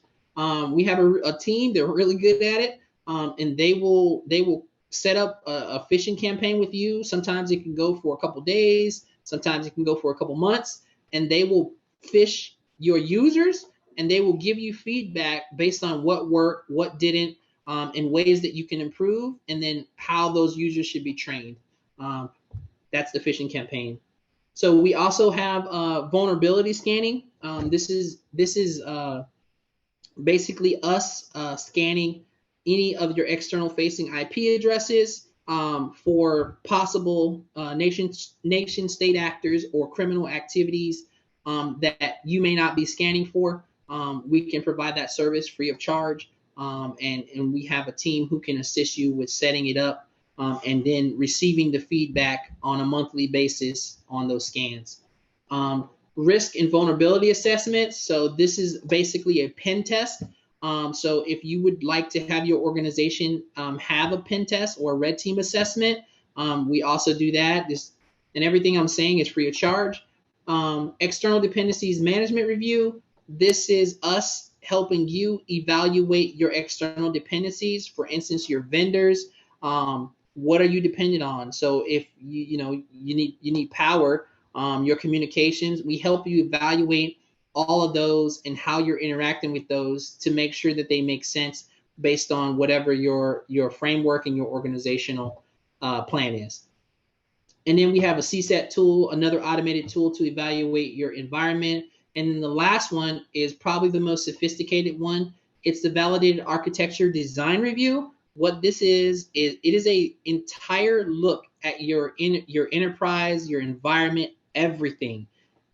we have a team. They're really good at it, and they will set up a phishing campaign with you. Sometimes it can go for a couple days. Sometimes it can go for a couple months, and they will phish your users, and they will give you feedback based on what worked, what didn't, and ways that you can improve, and then how those users should be trained. That's the phishing campaign. So we also have vulnerability scanning. This is basically us scanning any of your external facing IP addresses for possible nation state actors or criminal activities that you may not be scanning for. We can provide that service free of charge, and we have a team who can assist you with setting it up and then receiving the feedback on a monthly basis on those scans. Risk and vulnerability assessments. So this is basically a pen test. So if you would like to have your organization have a pen test or a red team assessment, we also do that. And everything I'm saying is free of charge. External dependencies management review. This is us helping you evaluate your external dependencies. For instance, your vendors. What are you dependent on? So if you need power, your communications, we help you evaluate all of those and how you're interacting with those to make sure that they make sense based on whatever your framework and your organizational plan is. And then we have a CSAT tool, another automated tool to evaluate your environment. And then the last one is probably the most sophisticated one. It's the validated architecture design review. What this is it is a entire look at your enterprise, your environment, everything.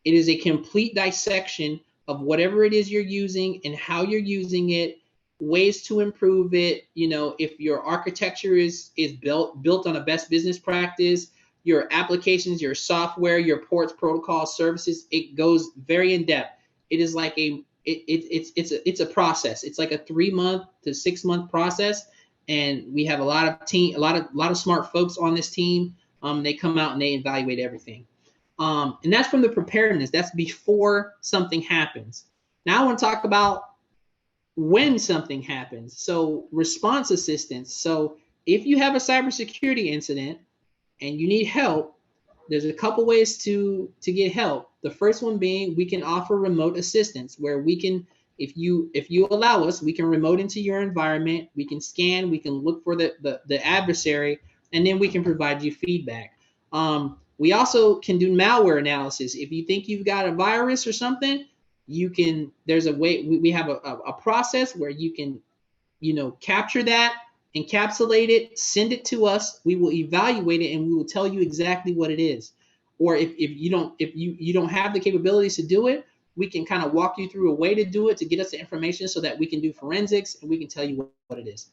It is a complete dissection of whatever it is you're using and how you're using it, ways to improve it. If your architecture is built on a best business practice, your applications, your software, your ports, protocols, services, it goes very in depth. It is like it's a process. It's like a 3-month to 6-month process. And we have a lot of smart folks on this team. They come out and they evaluate everything. And that's from the preparedness. That's before something happens. Now I want to talk about when something happens. So response assistance. So if you have a cybersecurity incident and you need help, there's a couple ways to get help. The first one being we can offer remote assistance, where we can, if you allow us, we can remote into your environment, we can scan, we can look for the adversary, and then we can provide you feedback. We also can do malware analysis. If you think you've got a virus or something, there's a way, we have a process where you can, capture that, encapsulate it, send it to us. We will evaluate it and we will tell you exactly what it is. Or if you don't have the capabilities to do it, we can kind of walk you through a way to do it to get us the information so that we can do forensics and we can tell you what it is.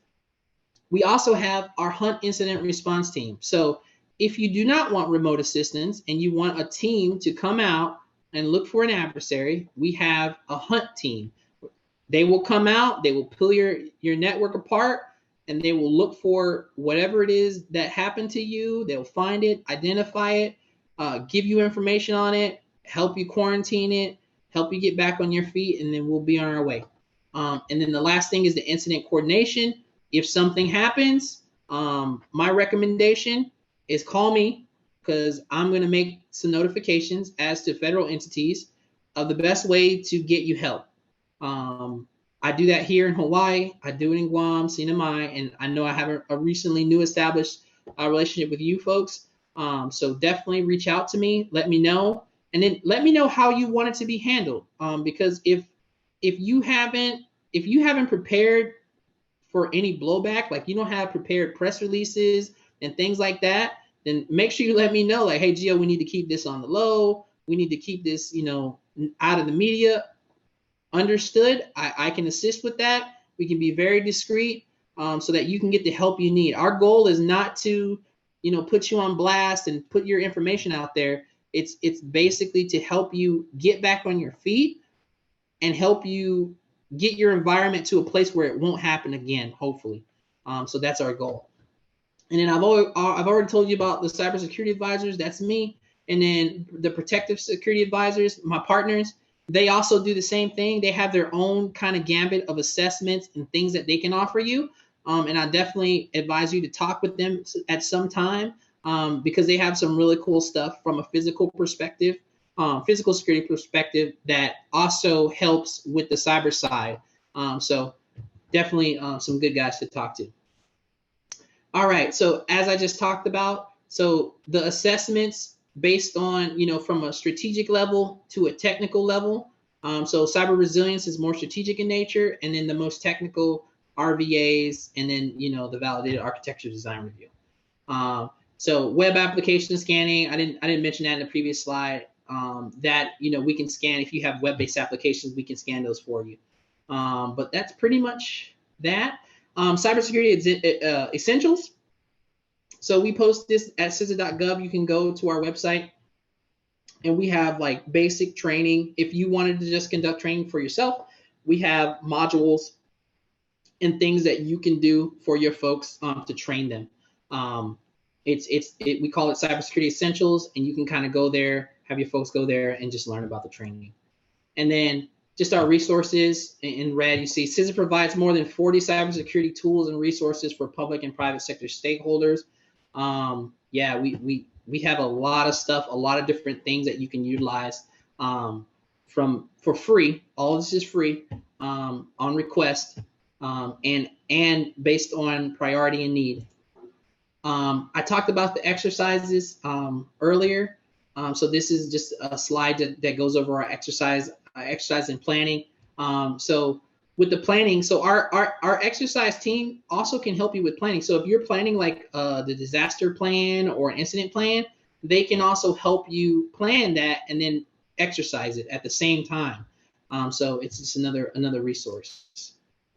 We also have our hunt incident response team. So if you do not want remote assistance and you want a team to come out and look for an adversary, we have a hunt team. They will come out, they will pull your network apart, and they will look for whatever it is that happened to you. They'll find it, identify it, give you information on it, help you quarantine it, help you get back on your feet, and then we'll be on our way. And then the last thing is the incident coordination. If something happens, my recommendation is call me, because I'm going to make some notifications as to federal entities of the best way to get you help. I do that here in Hawaii. I do it in Guam, CNMI, and I know I have a recently new established relationship with you folks. So definitely reach out to me. Let me know. and then let me know how you want it to be handled. Because if you haven't prepared for any blowback, like you don't have prepared press releases and things like that, then make sure you let me know, like, hey, Gio, we need to keep this on the low. We need to keep this, out of the media. Understood. I can assist with that. We can be very discreet, so that you can get the help you need. Our goal is not to, put you on blast and put your information out there. It's basically to help you get back on your feet and help you get your environment to a place where it won't happen again, hopefully. So that's our goal. And then I've already told you about the cybersecurity advisors. That's me. And then the protective security advisors, my partners, they also do the same thing. They have their own kind of gambit of assessments and things that they can offer you. And I definitely advise you to talk with them at some time, because they have some really cool stuff from a physical perspective, physical security perspective, that also helps with the cyber side. So definitely some good guys to talk to. All right. So as I just talked about, so the assessments based on, from a strategic level to a technical level. So cyber resilience is more strategic in nature, and then the most technical RVAs, and then, the validated architecture design review. So web application scanning, I didn't mention that in the previous slide. That, we can scan. If you have web-based applications, we can scan those for you. But that's pretty much that. Cybersecurity essentials. So we post this at CISA.gov. You can go to our website, and we have like basic training. If you wanted to just conduct training for yourself, we have modules and things that you can do for your folks to train them. We call it Cybersecurity Essentials, and you can kind of go there, have your folks go there and just learn about the training. And then just our resources in red, you see CISA provides more than 40 cybersecurity tools and resources for public and private sector stakeholders. We have a lot of stuff, a lot of different things that you can utilize for free. All this is free on request, and based on priority and need. I talked about the exercises earlier. So this is just a slide that goes over our exercise and planning. So with the planning, so our exercise team also can help you with planning. So if you're planning like the disaster plan or an incident plan, they can also help you plan that and then exercise it at the same time. So it's just another resource.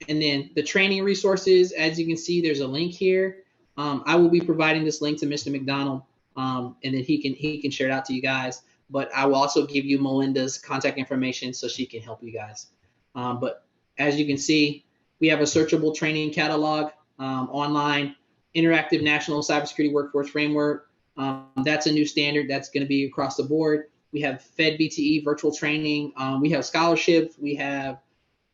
And then the training resources, as you can see, there's a link here. I will be providing this link to Mr. McDonald, and then he can share it out to you guys. But I will also give you Melinda's contact information so she can help you guys. But as you can see, we have a searchable training catalog online, interactive national cybersecurity workforce framework. That's a new standard that's going to be across the board. We have Fed BTE virtual training. We have scholarships. We have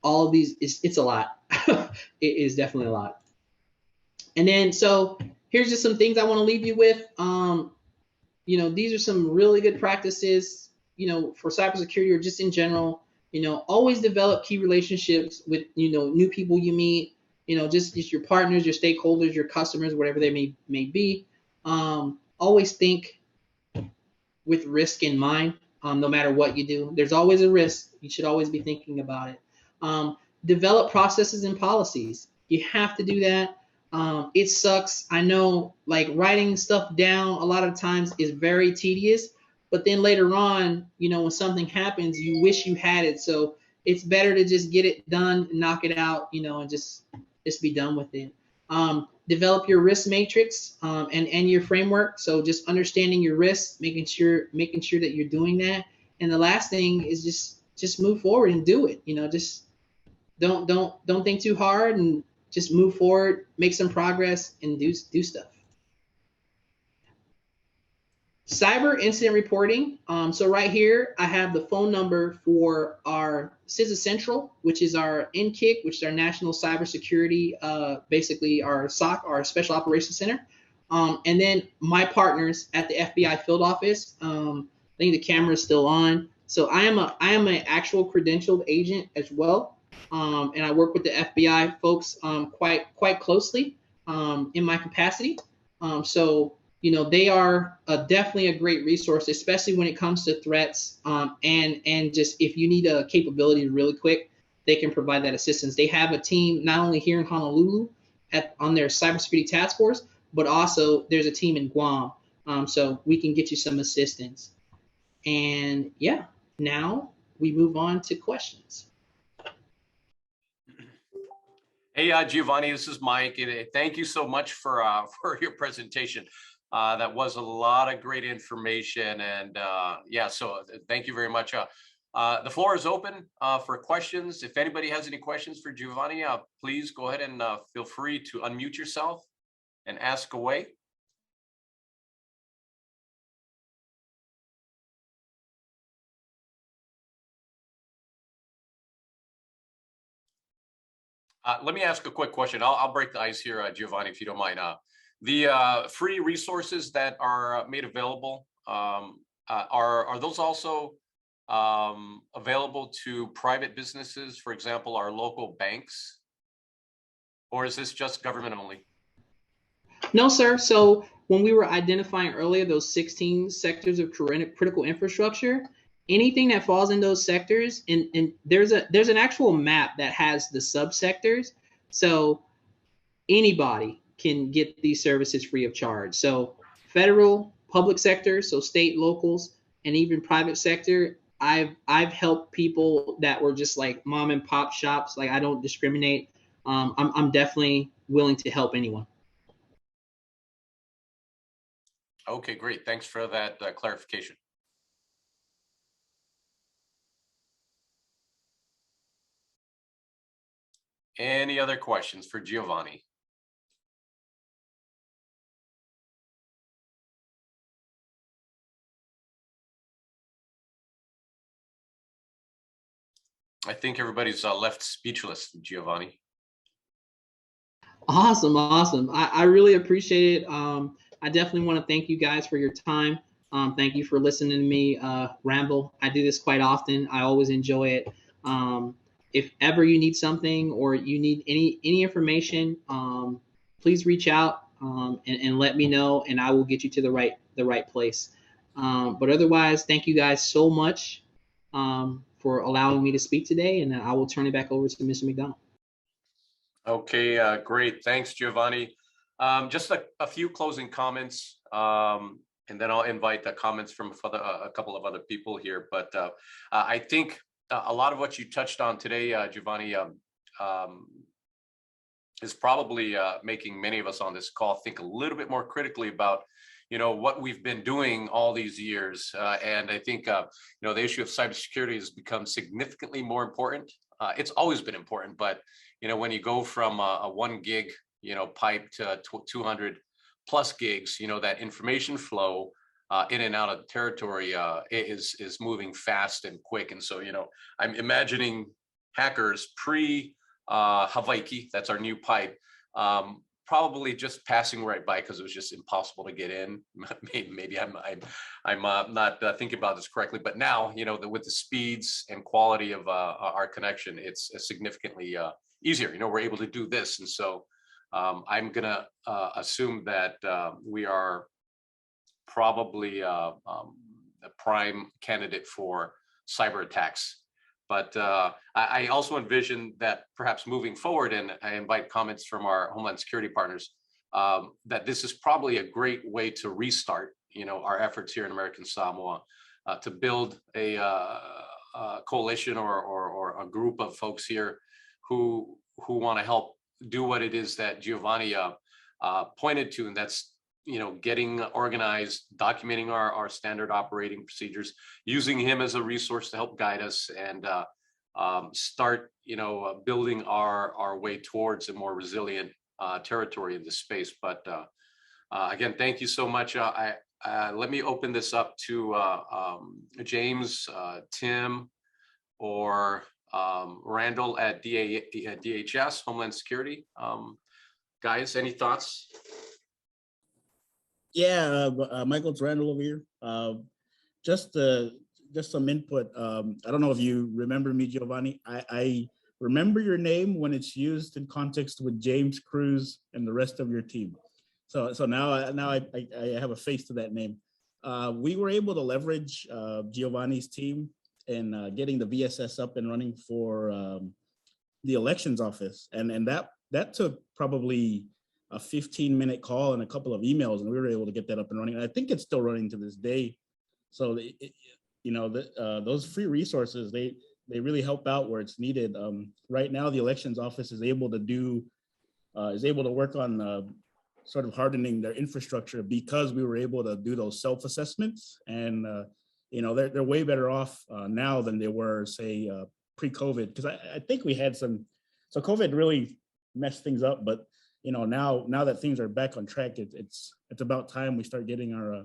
all of these. It's a lot. It is definitely a lot. And then, so here's just some things I want to leave you with. These are some really good practices, for cybersecurity or just in general. Always develop key relationships with, new people you meet, just your partners, your stakeholders, your customers, whatever they may be. Always think with risk in mind, no matter what you do. There's always a risk. You should always be thinking about it. Develop processes and policies. You have to do that. It sucks. I know, like, writing stuff down a lot of times is very tedious, but then later on, when something happens, you wish you had it. So it's better to just get it done, knock it out, and just be done with it. Develop your risk matrix and your framework. So just understanding your risks, making sure that you're doing that. And the last thing is just move forward and do it. Just don't think too hard, and just move forward, make some progress, and do stuff. Cyber incident reporting. So right here, I have the phone number for our CISA Central, which is our NCIC, which is our National Cybersecurity, basically our SOC, our Special Operations Center. And then my partners at the FBI field office. I think the camera is still on. So I am an actual credentialed agent as well. And I work with the FBI folks quite closely in my capacity. So you know, they are definitely a great resource, especially when it comes to threats. And just if you need a capability really quick, they can provide that assistance. They have a team not only here in Honolulu on their cybersecurity task force, but also there's a team in Guam. So we can get you some assistance. And yeah, now we move on to questions. Hey, Giovanni, this is Mike. And thank you so much for your presentation. That was a lot of great information. And yeah, so thank you very much. The floor is open for questions. If anybody has any questions for Giovanni, please go ahead and feel free to unmute yourself and ask away. Let me ask a quick question. I'll break the ice here, Giovanni, if you don't mind. The free resources that are made available, are those also available to private businesses, for example, our local banks? Or is this just government only? No, sir. So when we were identifying earlier those 16 sectors of critical infrastructure, anything that falls in those sectors, and there's an actual map that has the subsectors. So anybody can get these services free of charge. So federal, public sector, so state, locals, and even private sector. I've helped people that were just like mom and pop shops. Like, I don't discriminate. I'm definitely willing to help anyone. Okay, great. Thanks for that clarification. Any other questions for Giovanni? I think everybody's left speechless, Giovanni. Awesome. I really appreciate it. I definitely want to thank you guys for your time. Thank you for listening to me ramble. I do this quite often. I always enjoy it. If ever you need something or you need any information, please reach out and let me know, and I will get you to the right place. But otherwise, thank you guys so much for allowing me to speak today, and I will turn it back over to Mr. McDonald. Okay, great. Thanks, Giovanni. Just a few closing comments, and then I'll invite the comments from a couple of other people here. But I think a lot of what you touched on today, Giovanni, is probably making many of us on this call think a little bit more critically about, what we've been doing all these years. And I think, the issue of cybersecurity has become significantly more important. It's always been important, but when you go from a 1 gig, pipe to 200 plus gigs, that information flow in and out of the territory is moving fast and quick. And so, I'm imagining hackers pre-Hawaii, that's our new pipe, probably just passing right by because it was just impossible to get in. Maybe I'm not thinking about this correctly, but now, with the speeds and quality of our connection, it's significantly easier. We're able to do this. And so I'm going to assume that we are probably a prime candidate for cyber attacks. But I also envision that perhaps moving forward, and I invite comments from our Homeland Security partners, that this is probably a great way to restart, our efforts here in American Samoa to build a coalition or a group of folks here who want to help do what it is that Giovanni pointed to, and that's getting organized, documenting our standard operating procedures, using him as a resource to help guide us, and start building our way towards a more resilient territory in this space. But again, thank you so much. Let me open this up to James, Tim, or Randall at DHS, Homeland Security. Guys, any thoughts? Yeah, Michael, it's Randall over here. Just some input. I don't know if you remember me, Giovanni. I remember your name when it's used in context with James Cruz and the rest of your team. So now I have a face to that name. We were able to leverage Giovanni's team in getting the VSS up and running for the elections office, and that took probably a 15-minute call and a couple of emails, and we were able to get that up and running. And I think it's still running to this day. So those free resources, they really help out where it's needed. Right now, the elections office is able to work on sort of hardening their infrastructure because we were able to do those self-assessments, and they're way better off now than they were, say, pre-COVID, because I think we had so COVID really messed things up, but now that things are back on track, it's about time we start getting our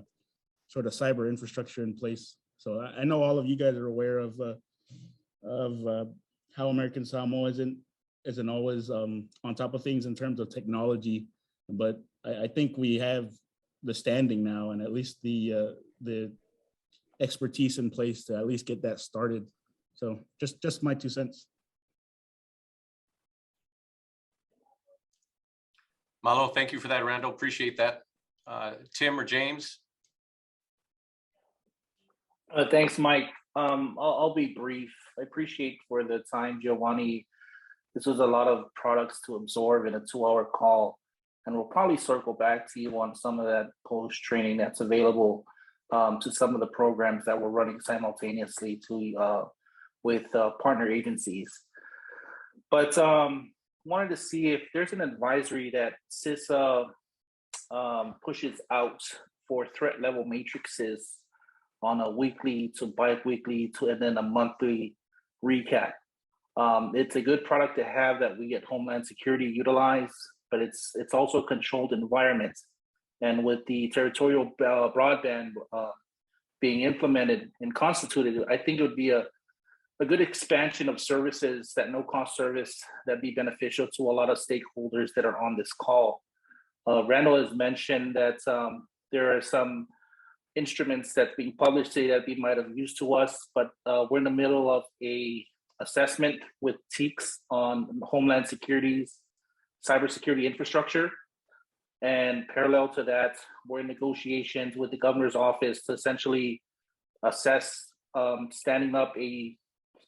sort of cyber infrastructure in place. So I know all of you guys are aware of how American Samoa isn't always on top of things in terms of technology, but I think we have the standing now and at least the expertise in place to at least get that started. So just my 2 cents. Malo, thank you for that, Randall. Appreciate that. Tim or James? Thanks, Mike. I'll be brief. I appreciate for the time, Giovanni. This was a lot of products to absorb in a 2-hour call, and we'll probably circle back to you on some of that post-training that's available to some of the programs that we're running simultaneously with partner agencies. But wanted to see if there's an advisory that CISA pushes out for threat level matrices on a weekly to bi-weekly and then a monthly recap. It's a good product to have that we at Homeland Security utilize, but it's also a controlled environment. And with the territorial broadband being implemented and constituted, I think it would be a good expansion of services, that no-cost service that'd be beneficial to a lot of stakeholders that are on this call. Randall has mentioned that there are some instruments that's being published today that we might have used to us, but we're in the middle of a assessment with TEACS on Homeland Security's cybersecurity infrastructure. And parallel to that, we're in negotiations with the governor's office to essentially assess standing up a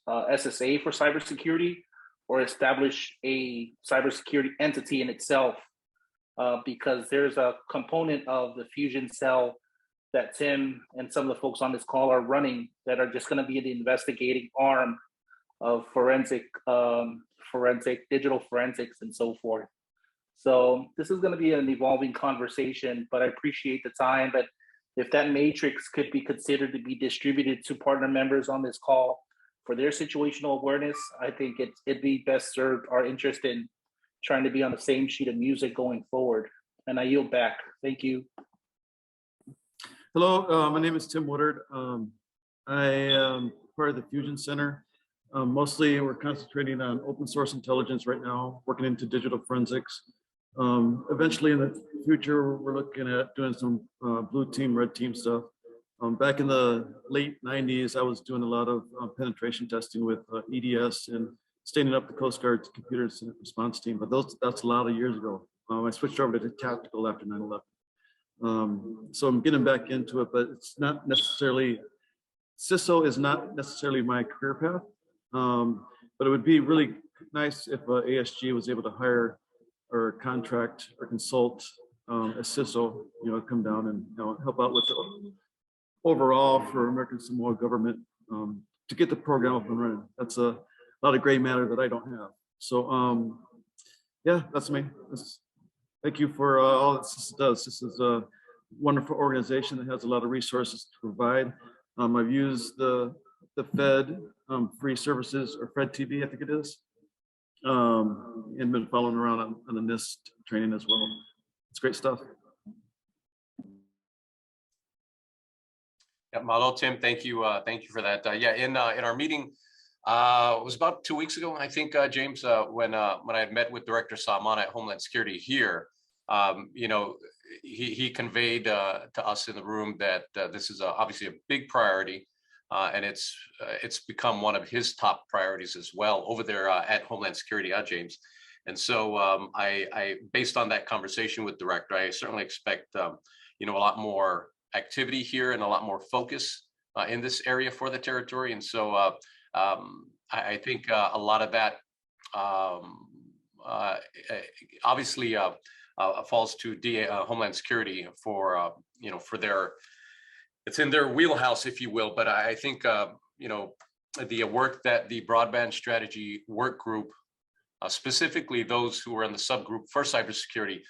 SSA for cybersecurity, or establish a cybersecurity entity in itself, because there's a component of the fusion cell that Tim and some of the folks on this call are running that are just going to be the investigating arm of digital forensics and so forth. So this is going to be an evolving conversation, but I appreciate the time. But if that matrix could be considered to be distributed to partner members on this call for their situational awareness, I think it'd be best served our interest in trying to be on the same sheet of music going forward. And I yield back. Thank you. Hello, my name is Tim Woodard. I am part of the Fusion Center. Mostly we're concentrating on open source intelligence right now, working into digital forensics. Eventually in the future, we're looking at doing some blue team, red team stuff. Back in the late 90s, I was doing a lot of penetration testing with EDS and standing up the Coast Guard's computer incident response team, but that's a lot of years ago. I switched over to tactical after 9/11. So I'm getting back into it, but it's not necessarily, CISO is not necessarily my career path, but it would be really nice if ASG was able to hire or contract or consult a CISO, come down and help out with the overall for American Samoa government to get the program up and running. That's a lot of gray matter that I don't have. So yeah, that's me. Thank you for all that CISA does. This is a wonderful organization that has a lot of resources to provide. I've used the Fed free services, or Fed TV, I think it is, and been following around on the NIST training as well. It's great stuff. Yeah, Malo, Tim, thank you for that. Yeah, in our meeting, it was about 2 weeks ago, I think, James, when I had met with Director Salman at Homeland Security here. He conveyed to us in the room that this is obviously a big priority, and it's become one of his top priorities as well over there at Homeland Security, James. And so I, based on that conversation with Director, I certainly expect, you know, a lot more activity here and a lot more focus in this area for the territory. And so I think a lot of that obviously falls to Homeland Security for, you know, for their, it's in their wheelhouse, if you will. But I think, you know, the work that the Broadband Strategy Work Group, specifically those who are in the subgroup for cybersecurity,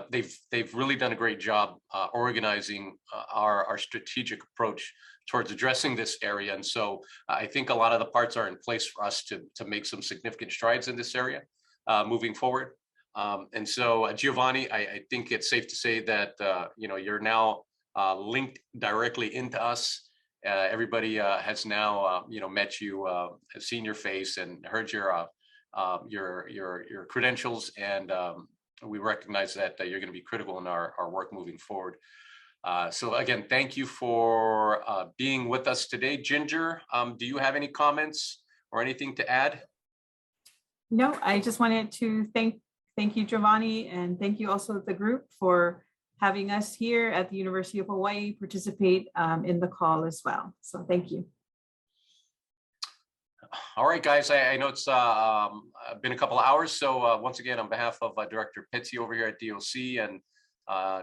they've really done a great job organizing our strategic approach towards addressing this area. And so I think a lot of the parts are in place for us to make some significant strides in this area moving forward. And so Giovanni, I think it's safe to say that you know, you're now linked directly into us. Everybody has now you know, met you, has seen your face and heard your credentials, and we recognize that you're going to be critical in our work moving forward. So again, thank you for being with us today. Ginger, do you have any comments or anything to add? No, I just wanted to thank you, Giovanni, and thank you also the group for having us here at the University of Hawaii participate in the call as well. So thank you. All right, guys, I know it's been a couple of hours. So once again, on behalf of Director Pizzi over here at DOC and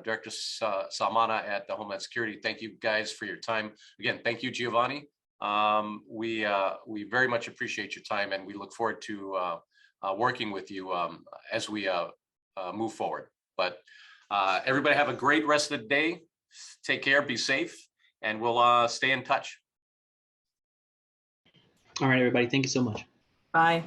Director Salmana at the Homeland Security, thank you guys for your time. Again, thank you, Giovanni. We very much appreciate your time, and we look forward to working with you as we move forward. But everybody have a great rest of the day. Take care, be safe, and we'll stay in touch. All right, everybody. Thank you so much. Bye.